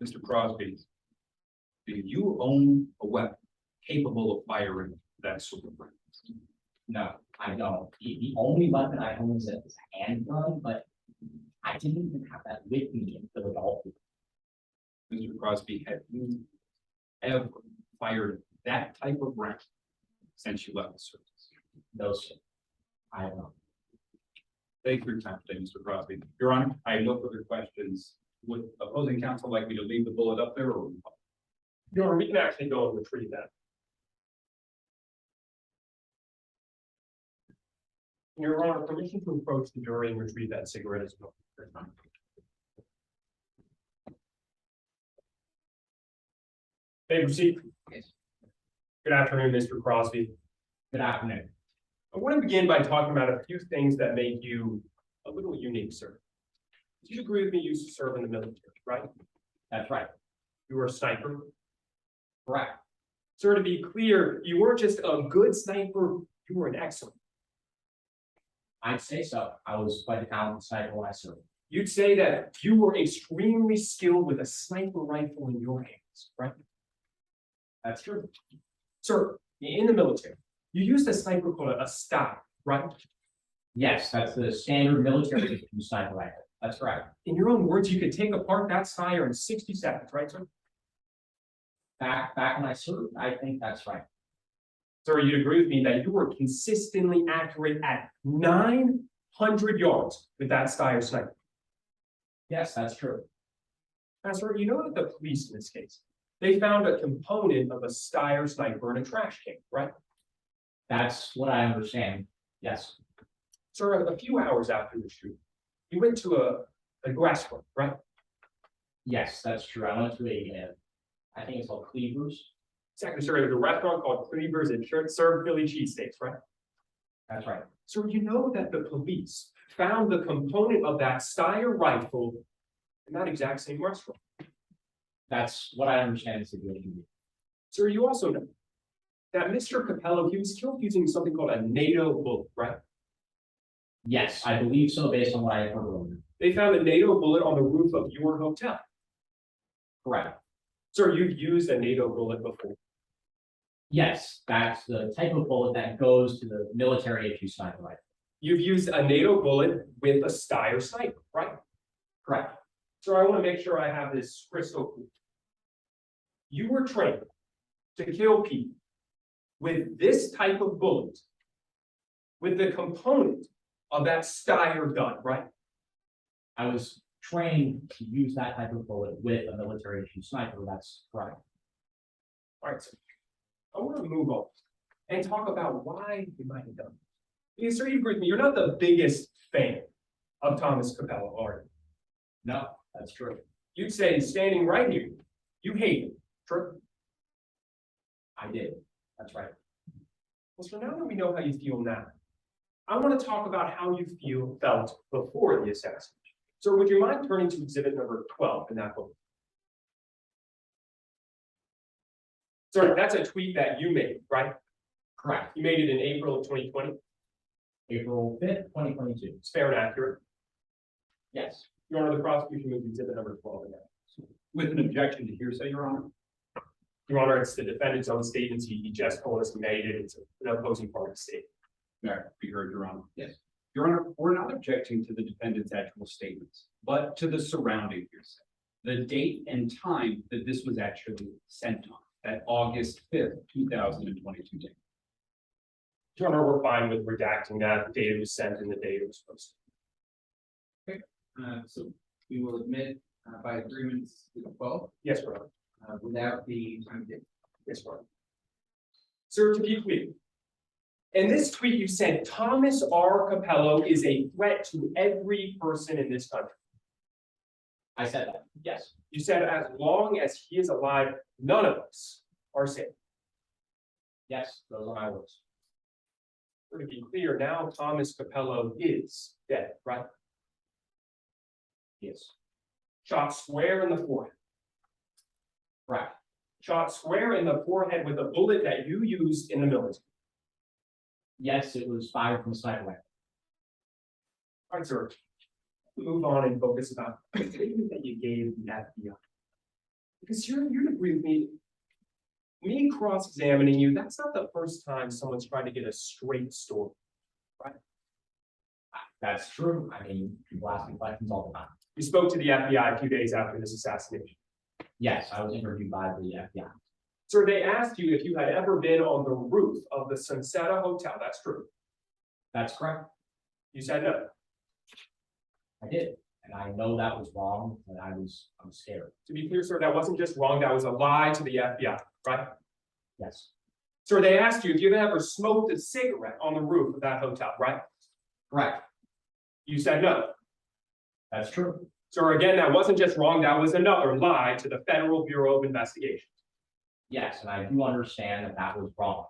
[SPEAKER 4] Mr. Crosby, do you own a weapon capable of firing that sort of round?
[SPEAKER 5] No, I don't. The only weapon I own is a handgun, but I didn't even have that with me in Philadelphia.
[SPEAKER 4] Mr. Crosby, have you ever fired that type of round since you left the service?
[SPEAKER 5] No, sir. I don't know.
[SPEAKER 4] Thank you for your time today, Mr. Crosby. Your Honor, I have no further questions. Would opposing counsel like me to leave the bullet up there or?
[SPEAKER 3] Your Honor, we can actually go and retrieve that. Your Honor, permission to approach the jury and retrieve that cigarette as well. May I proceed? Good afternoon, Mr. Crosby.
[SPEAKER 5] Good afternoon.
[SPEAKER 3] I want to begin by talking about a few things that make you a little unique, sir. Do you agree with me? You used to serve in the military, right?
[SPEAKER 5] That's right.
[SPEAKER 3] You were a sniper.
[SPEAKER 5] Correct.
[SPEAKER 3] Sir, to be clear, you weren't just a good sniper, you were an excellent.
[SPEAKER 5] I'd say so. I was quite a talented sniper when I served.
[SPEAKER 3] You'd say that you were extremely skilled with a sniper rifle in your hands, right?
[SPEAKER 5] That's true.
[SPEAKER 3] Sir, in the military, you used a sniper called a style, right?
[SPEAKER 5] Yes, that's the standard military sniper rifle. That's correct.
[SPEAKER 3] In your own words, you could take apart that style in 60 seconds, right, sir?
[SPEAKER 5] Back when I served, I think that's right.
[SPEAKER 3] Sir, you'd agree with me that you were consistently accurate at 900 yards with that style sniper.
[SPEAKER 5] Yes, that's true.
[SPEAKER 3] Now, sir, you know that the police in this case, they found a component of a Steyr sniper in a trash can, right?
[SPEAKER 5] That's what I understand. Yes,
[SPEAKER 3] Sir, a few hours after the shoot, you went to a grass farm, right?
[SPEAKER 5] yes, that's true. I went to I think it's called Cleavers.
[SPEAKER 3] Exactly, sir. It was a restaurant called Cleavers and served Philly cheesesteaks, right?
[SPEAKER 5] That's right.
[SPEAKER 3] So you know that the police found the component of that Steyr rifle in that exact same restaurant.
[SPEAKER 5] That's what I understand the situation.
[SPEAKER 3] Sir, you also know that Mr. Capello, he was killed using something called a NATO bullet, right?
[SPEAKER 5] Yes, I believe so based on what I heard earlier.
[SPEAKER 3] They found a NATO bullet on the roof of your hotel.
[SPEAKER 5] Correct.
[SPEAKER 3] Sir, you've used a NATO bullet before.
[SPEAKER 5] Yes, that's the type of bullet that goes to the military issue sniper rifle.
[SPEAKER 3] You've used a NATO bullet with a Steyr sniper, right?
[SPEAKER 5] Correct.
[SPEAKER 3] Sir, I want to make sure I have this crystal clear. You were trained to kill people with this type of bullet, with the component of that Steyr gun, right?
[SPEAKER 5] I was trained to use that type of bullet with a military issue sniper. That's correct.
[SPEAKER 3] All right, sir. I want to move on and talk about why you might have done it. Because, sir, you agree with me, you're not the biggest fan of Thomas Capello, are you?
[SPEAKER 5] No, that's true.
[SPEAKER 3] You'd say, standing right here, you hate him, true?
[SPEAKER 5] I did. That's right.
[SPEAKER 3] Well, so now that we know how you feel now, I want to talk about how you felt before the assassination. So would you mind turning to exhibit number 12 in that book? Sir, that's a tweet that you made, right?
[SPEAKER 5] Correct.
[SPEAKER 3] You made it in April of 2020.
[SPEAKER 5] April 5th, 2022.
[SPEAKER 3] It's fair and accurate.
[SPEAKER 5] Yes.
[SPEAKER 3] Your Honor, the prosecution moved exhibit number 12 in that.
[SPEAKER 4] With an objection to hearsay, Your Honor?
[SPEAKER 3] Your Honor, it's the defendant's own statements. He just told us he made it. It's an opposing party statement.
[SPEAKER 4] May I be heard, Your Honor? Yes. Your Honor, we're not objecting to the defendant's actual statements, but to the surrounding hearsay. The date and time that this was actually sent on, that August 5th, 2022 date.
[SPEAKER 3] Your Honor, we're fine with redacting that. The date it was sent and the date it was posted.
[SPEAKER 2] So we will admit by agreement to 12
[SPEAKER 3] Yes, Your Honor.
[SPEAKER 2] without the time date.
[SPEAKER 3] Yes, Your Honor. Sir, to be clear, in this tweet you said Thomas R. Capello is a threat to every person in this country.
[SPEAKER 5] I said that. Yes.
[SPEAKER 3] You said as long as he is alive, none of us are safe.
[SPEAKER 5] Yes, those are my words.
[SPEAKER 3] To be clear, now Thomas Capello is dead, right?
[SPEAKER 5] Yes.
[SPEAKER 3] Shot square in the forehead.
[SPEAKER 5] Correct.
[SPEAKER 3] Shot square in the forehead with a bullet that you used in the military.
[SPEAKER 5] Yes, it was fired from a sniper rifle.
[SPEAKER 3] All right, sir. Move on and focus about the statement that you gave the FBI. Because you're to agree with me. Me cross-examining you, that's not the first time someone's trying to get a straight story, right?
[SPEAKER 5] That's true. I mean, people ask me questions all the time.
[SPEAKER 3] You spoke to the FBI a few days after this assassination.
[SPEAKER 5] Yes, I was interviewed by the FBI.
[SPEAKER 3] Sir, they asked you if you had ever been on the roof of the Sunset Hotel. That's true.
[SPEAKER 5] That's correct.
[SPEAKER 3] You said no.
[SPEAKER 5] I did. And I know that was wrong, and I'm scared.
[SPEAKER 3] To be clear, sir, that wasn't just wrong. That was a lie to the FBI, right?
[SPEAKER 5] Yes,
[SPEAKER 3] Sir, they asked you if you've ever smoked a cigarette on the roof of that hotel, right?
[SPEAKER 5] correct.
[SPEAKER 3] You said no.
[SPEAKER 5] That's true.
[SPEAKER 3] Sir, again, that wasn't just wrong. That was another lie to the Federal Bureau of Investigation.
[SPEAKER 5] Yes, and I do understand that that was wrong.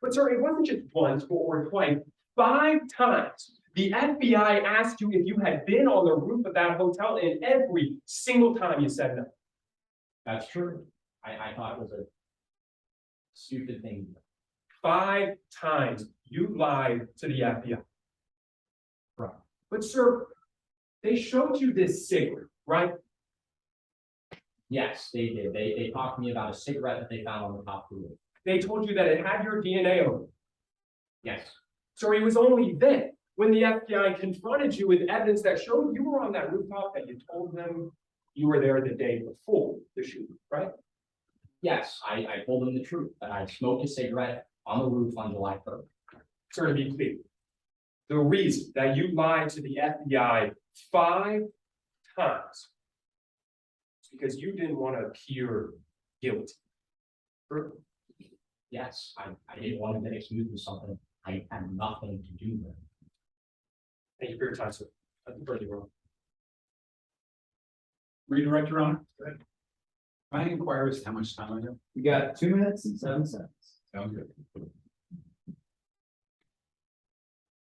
[SPEAKER 3] But sir, it wasn't just once or twice, 5 times. The FBI asked you if you had been on the roof of that hotel, and every single time you said no.
[SPEAKER 5] That's true. I thought it was a stupid thing.
[SPEAKER 3] 5 times you lied to the FBI.
[SPEAKER 5] Right.
[SPEAKER 3] But sir, they showed you this cigarette, right?
[SPEAKER 5] Yes, they did. They talked to me about a cigarette that they found on the top of the roof.
[SPEAKER 3] They told you that it had your DNA on it.
[SPEAKER 5] Yes,
[SPEAKER 3] So it was only then, when the FBI confronted you with evidence that showed you were on that rooftop, that you told them you were there the day before the shooting, right?
[SPEAKER 5] yes, I told them the truth, that I smoked a cigarette on the roof on July 3rd.
[SPEAKER 3] Sir, to be clear, the reason that you lied to the FBI 5 times is because you didn't want to appear guilty. True.
[SPEAKER 5] Yes, I didn't want to get accused of something I had nothing to do with.
[SPEAKER 3] Thank you for your time, sir. That's pretty wrong.
[SPEAKER 4] Redirect, Your Honor. Can I inquire as to how much time I have?
[SPEAKER 2] We got 2 minutes and 7 seconds.
[SPEAKER 4] Sounds good.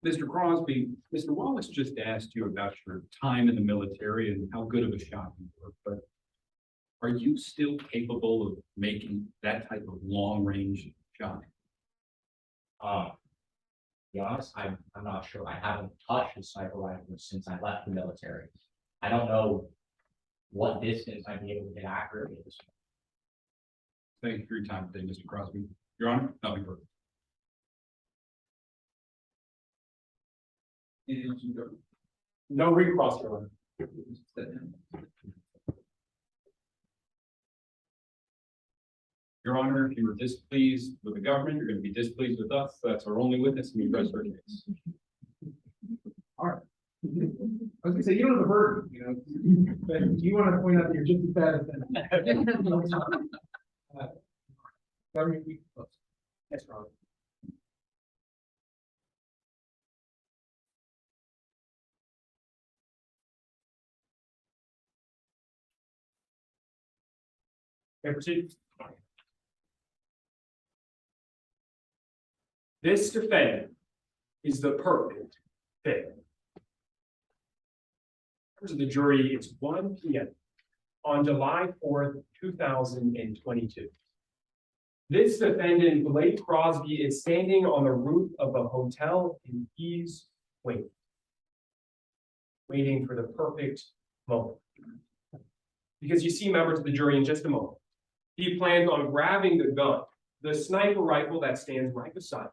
[SPEAKER 4] Mr. Crosby, Mr. Wallace just asked you about your time in the military and how good of a shot you were, but are you still capable of making that type of long-range shot?
[SPEAKER 5] To be honest, I'm not sure. I haven't touched a sniper rifle since I left the military. I don't know what distance I'd be able to get accurately at this point.
[SPEAKER 4] Thank you for your time today, Mr. Crosby. Your Honor, nothing further.
[SPEAKER 3] No recross, Your Honor.
[SPEAKER 4] Your Honor, if you were displeased with the government, you're going to be displeased with us. That's our only witness, and we rest our case.
[SPEAKER 2] I was gonna say, you don't have a burden, you know, but you want to point out that you're just as bad as them. Government,
[SPEAKER 3] Yes, Your Honor. May I proceed? This defendant is the perfect fit. To the jury, it's 1 p.m. on July 4th, 2022. This defendant, Blake Crosby, is standing on the roof of a hotel and he's waiting for the perfect moment. Because you see, members of the jury, in just a moment, he plans on grabbing the gun, the sniper rifle that stands right beside him.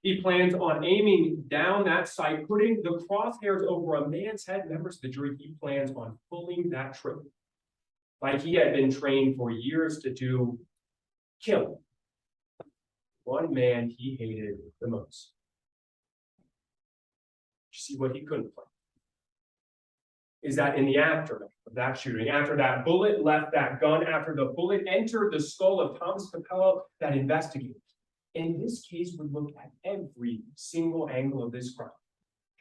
[SPEAKER 3] He plans on aiming down that sight, putting the crosshairs over a man's head. Members of the jury, he plans on pulling that trigger like he had been trained for years to do, kill one man he hated the most. You see, what he couldn't plan is that in the aftermath of that shooting, after that bullet left that gun, after the bullet entered the skull of Thomas Capello, that investigator, in this case, would look at every single angle of this crime,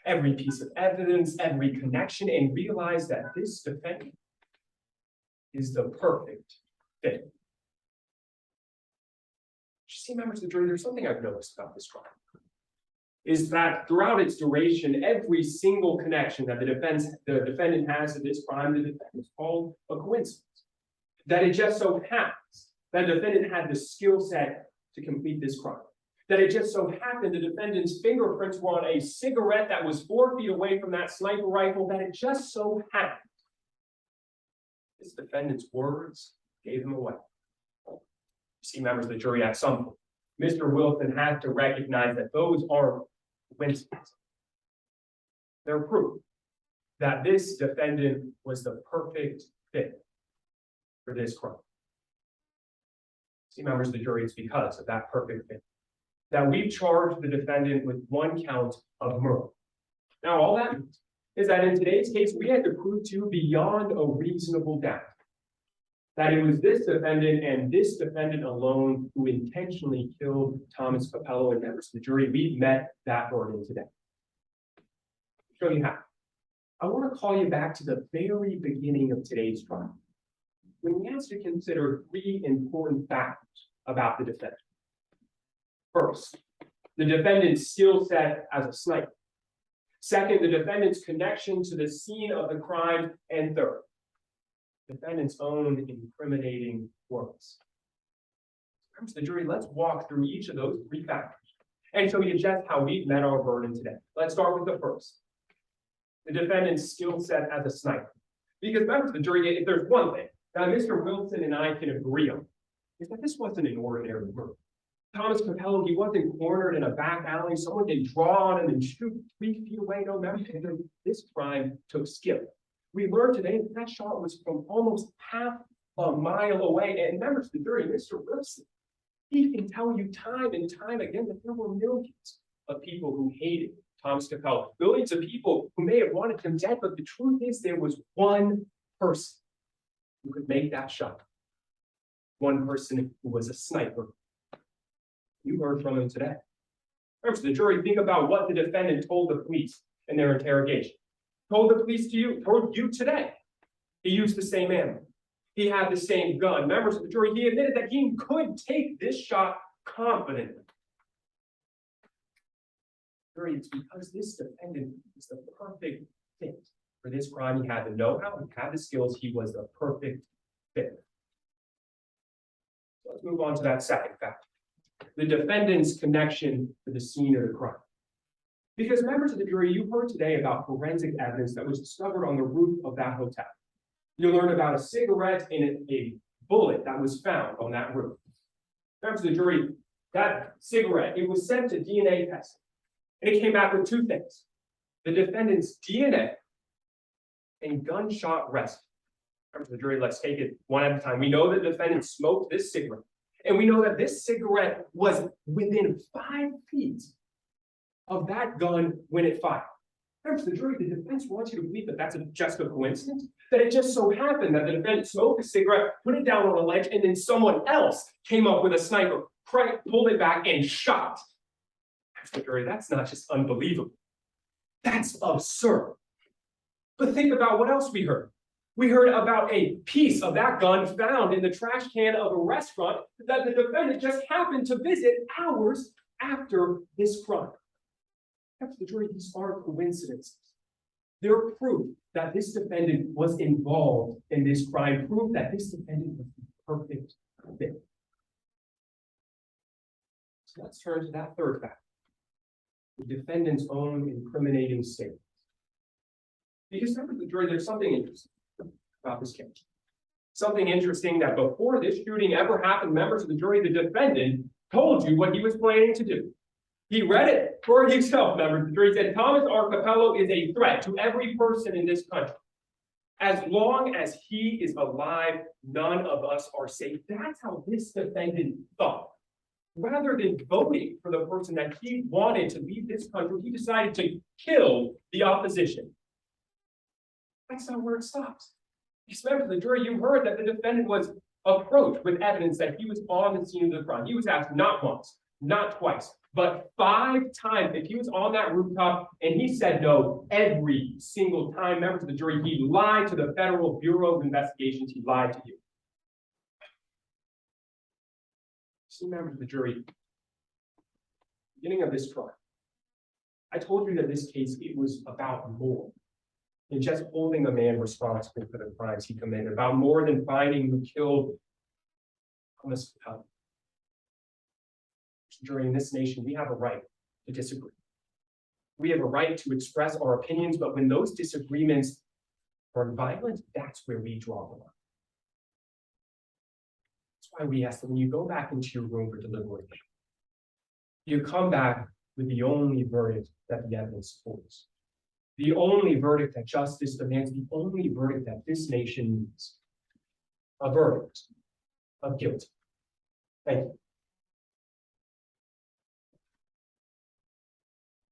[SPEAKER 3] every piece of evidence, every connection, and realize that this defendant is the perfect fit. You see, members of the jury, there's something I've noticed about this crime, is that throughout its duration, every single connection that the defendant has to this crime, the defendant is called a coincidence. That it just so happens that the defendant had the skill set to complete this crime. That it just so happened the defendant's fingerprints were on a cigarette that was 4 feet away from that sniper rifle, that it just so happened this defendant's words gave him away. You see, members of the jury, at some point, Mr. Wilson had to recognize that those are coincidences. their proof that this defendant was the perfect fit for this crime. See, members of the jury, it's because of that perfect fit that we've charged the defendant with 1 count of murder. Now, all that means is that in today's case, we had to prove to beyond a reasonable doubt that it was this defendant and this defendant alone who intentionally killed Thomas Capello. And members of the jury, we've met that burden today. I'll show you how. I want to call you back to the very beginning of today's trial, when we asked to consider 3 important factors about the defendant. First, the defendant's skill set as a sniper. Second, the defendant's connection to the scene of the crime. And third, defendant's own incriminating words. Members of the jury, let's walk through each of those 3 factors and show you just how we've met our burden today. Let's start with the first, the defendant's skill set as a sniper. Because members of the jury, if there's one thing that Mr. Wilson and I can agree on, is that this wasn't an ordinary murder. Thomas Capello, he wasn't cornered in a back alley. Someone didn't draw on him and shoot 3 feet away. No, members of the jury, this crime took skill. We learned today that that shot was from almost half a mile away. And members of the jury, Mr. Wilson, he can tell you time and time again that there were millions of people who hated Thomas Capello. Millions of people who may have wanted him dead, but the truth is there was one person who could make that shot. One person who was a sniper. You heard from him today. Members of the jury, think about what the defendant told the police in their interrogation. Told the police told you today. He used the same ammo. He had the same gun. Members of the jury, he admitted that he could take this shot confidently. Jury, it's because this defendant is the perfect fit for this crime. He had the know-how, he had the skills, he was the perfect fit. Let's move on to that second factor. The defendant's connection to the scene of the crime. Because members of the jury, you heard today about forensic evidence that was discovered on the roof of that hotel. You learned about a cigarette and a bullet that was found on that roof. Members of the jury, that cigarette, it was sent to DNA testing. And it came back with 2 things. The defendant's DNA and gunshot residue. Members of the jury, let's take it one at a time. We know the defendant smoked this cigarette. And we know that this cigarette was within 5 feet of that gun when it fired. Members of the jury, the defense wants you to believe that that's just a coincidence, that it just so happened that the defendant smoked a cigarette, put it down on a ledge, and then someone else came up with a sniper, pulled it back, and shot. Members of the jury, that's not just unbelievable. That's absurd. But think about what else we heard. We heard about a piece of that gun found in the trash can of a restaurant that the defendant just happened to visit hours after this crime. Members of the jury, these aren't coincidences. They're proof that this defendant was involved in this crime, proof that this defendant was the perfect fit. So let's turn to that third factor, the defendant's own incriminating statements. Because members of the jury, there's something interesting about this case. Something interesting that before this shooting ever happened, members of the jury, the defendant told you what he was planning to do. He read it for himself, members of the jury. He said, Thomas R. Capello is a threat to every person in this country. As long as he is alive, none of us are safe. That's how this defendant thought. Rather than voting for the person that he wanted to lead this country, he decided to kill the opposition. That's not where it stops. Members of the jury, you heard that the defendant was approached with evidence that he was on the scene of the crime. He was asked not once, not twice, but 5 times if he was on that rooftop, and he said no every single time. Members of the jury, he lied to the Federal Bureau of Investigations. He lied to you. See, members of the jury, beginning of this trial, I told you that this case, it was about more than just holding a man responsible for the crimes he committed, about more than finding who killed Thomas Capello. During this nation, we have a right to disagree. We have a right to express our opinions, but when those disagreements are violent, that's where we draw the line. That's why we ask that when you go back into your room for deliberation, you come back with the only verdict that the evidence supports. The only verdict that justice demands, the only verdict that this nation needs. A verdict of guilt. Thank you.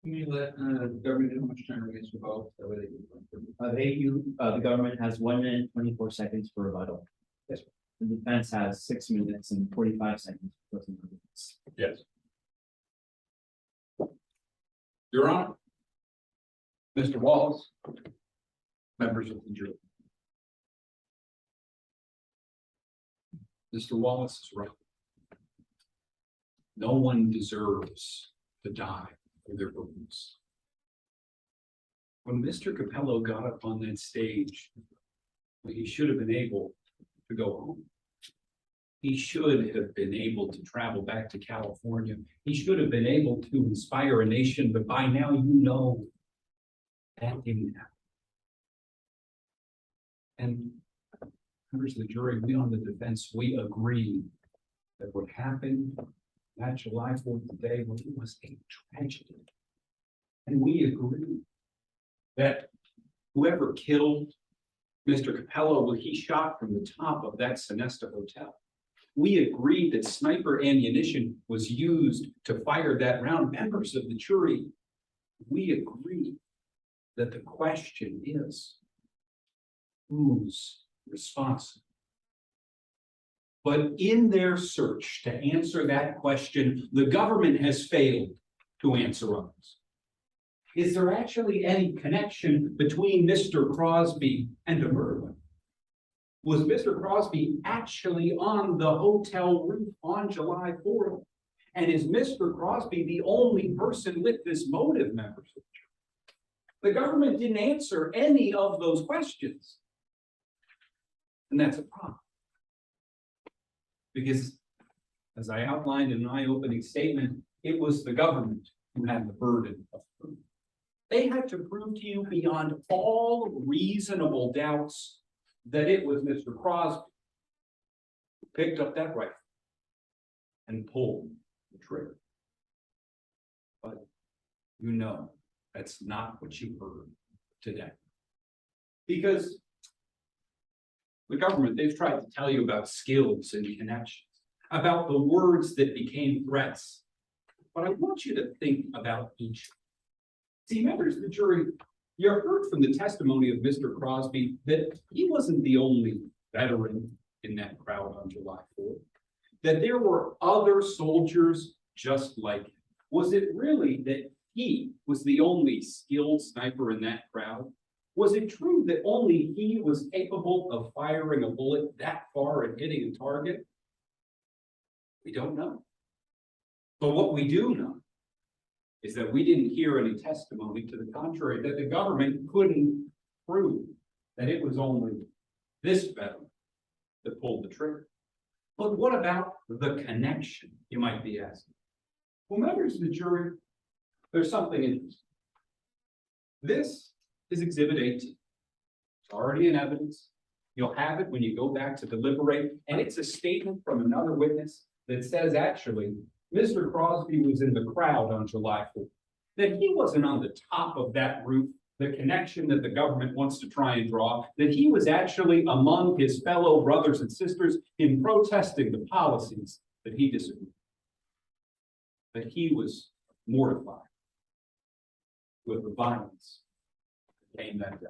[SPEAKER 2] Can you let, the government know how much time remains for vote? That way they can-
[SPEAKER 6] The government has 1 minute, 24 seconds for rebuttal.
[SPEAKER 3] Yes, sir.
[SPEAKER 6] The defense has 6 minutes and 45 seconds. for closing arguments.
[SPEAKER 4] Yes. Your Honor. Mr. Wallace. Members of the jury. Mr. Wallace is right. No one deserves to die for their beliefs. When Mr. Capello got up on that stage, he should have been able to go home. He should have been able to travel back to California. He should have been able to inspire a nation, but by now you know that didn't happen. And members of the jury, we on the defense, we agree that what happened that July 4th day was a tragedy. And we agree that whoever killed Mr. Capello, well, he shot from the top of that Sonesta hotel. We agreed that sniper ammunition was used to fire that round. Members of the jury, we agree that the question is, who's responsible? But in their search to answer that question, the government has failed to answer us. Is there actually any connection between Mr. Crosby and the murder? Was Mr. Crosby actually on the hotel roof on July 4th? And is Mr. Crosby the only person with this motive, members of the jury? The government didn't answer any of those questions. And that's a problem. Because as I outlined in my opening statement, it was the government who had the burden of proof. They had to prove to you beyond all reasonable doubts that it was Mr. Crosby who picked up that rifle and pulled the trigger. But you know, that's not what you heard today. Because the government, they've tried to tell you about skills and connections, about the words that became threats. But I want you to think about each. See, members of the jury, you heard from the testimony of Mr. Crosby that he wasn't the only veteran in that crowd on July 4th, that there were other soldiers just like him. Was it really that he was the only skilled sniper in that crowd? Was it true that only he was capable of firing a bullet that far and hitting a target? We don't know. But what we do know is that we didn't hear any testimony to the contrary, that the government couldn't prove that it was only this veteran that pulled the trigger. But what about the connection, you might be asking? Well, members of the jury, there's something interesting. This is Exhibit 18. It's already in evidence. You'll have it when you go back to deliberate, and it's a statement from another witness that says actually Mr. Crosby was in the crowd on July 4th, that he wasn't on the top of that roof, the connection that the government wants to try and draw, that he was actually among his fellow brothers and sisters in protesting the policies that he disagreed with, that he was mortified with the violence that came that day.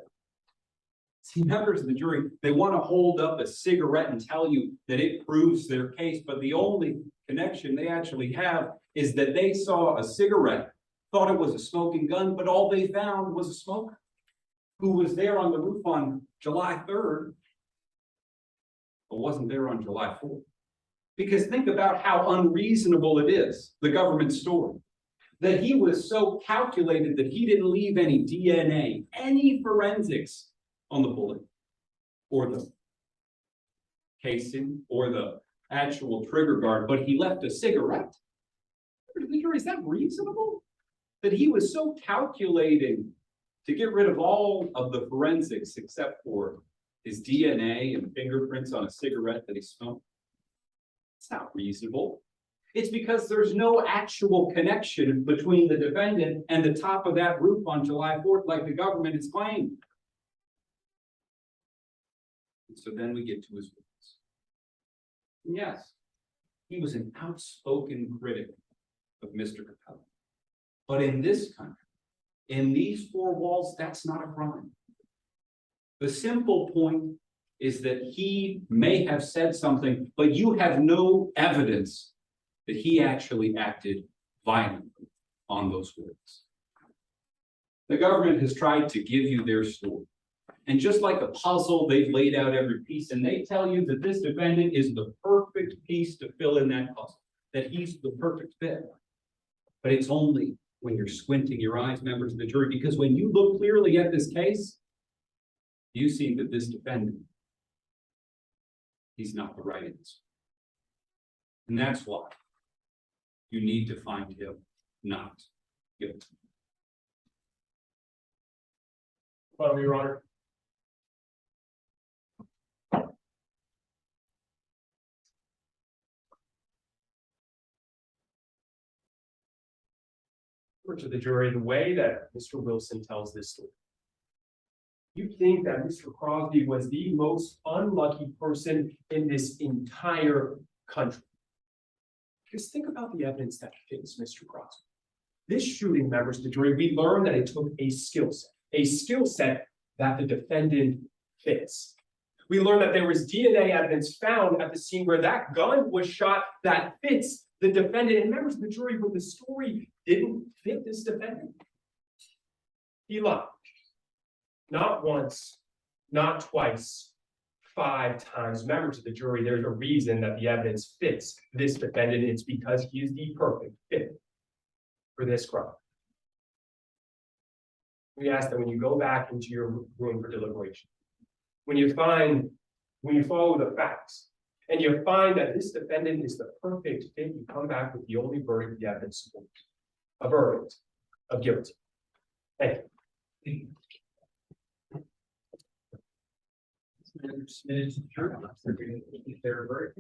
[SPEAKER 4] See, members of the jury, they want to hold up a cigarette and tell you that it proves their case, but the only connection they actually have is that they saw a cigarette, thought it was a smoking gun, but all they found was a smoker who was there on the roof on July 3rd, but wasn't there on July 4th. Because think about how unreasonable it is, the government story, that he was so calculated that he didn't leave any DNA, any forensics on the bullet, or the casing, or the actual trigger guard, but he left a cigarette. The jury, is that reasonable? That he was so calculating to get rid of all of the forensics except for his DNA and fingerprints on a cigarette that he smoked? It's not reasonable. It's because there's no actual connection between the defendant and the top of that roof on July 4th, like the government has claimed. So then we get to his words. Yes, he was an outspoken critic of Mr. Capello. But in this country, in these four walls, that's not a crime. The simple point is that he may have said something, but you have no evidence that he actually acted violently on those words. The government has tried to give you their story. And just like a puzzle, they've laid out every piece, and they tell you that this defendant is the perfect piece to fill in that puzzle, that he's the perfect fit. But it's only when you're squinting your eyes, members of the jury, because when you look clearly at this case, you see that this defendant, he's not the right answer. And that's why you need to find him not guilty.
[SPEAKER 3] Well, Your Honor. To the jury, the way that Mr. Wilson tells this story. You think that Mr. Crosby was the most unlucky person in this entire country. Just think about the evidence that fits Mr. Crosby. This shooting, members of the jury, we learned that it took a skill set that the defendant fits. We learned that there was DNA evidence found at the scene where that gun was shot that fits the defendant. And members of the jury, when the story didn't fit this defendant, he lied. Not once, not twice, 5 times. Members of the jury, there's a reason that the evidence fits this defendant. It's because he is the perfect fit for this crime. We ask that when you go back into your room for deliberation, when you follow the facts, and you find that this defendant is the perfect fit, you come back with the only verdict the evidence supports, a verdict of guilty. Thank you.
[SPEAKER 2] Submitted to the jury. If they're a verdict.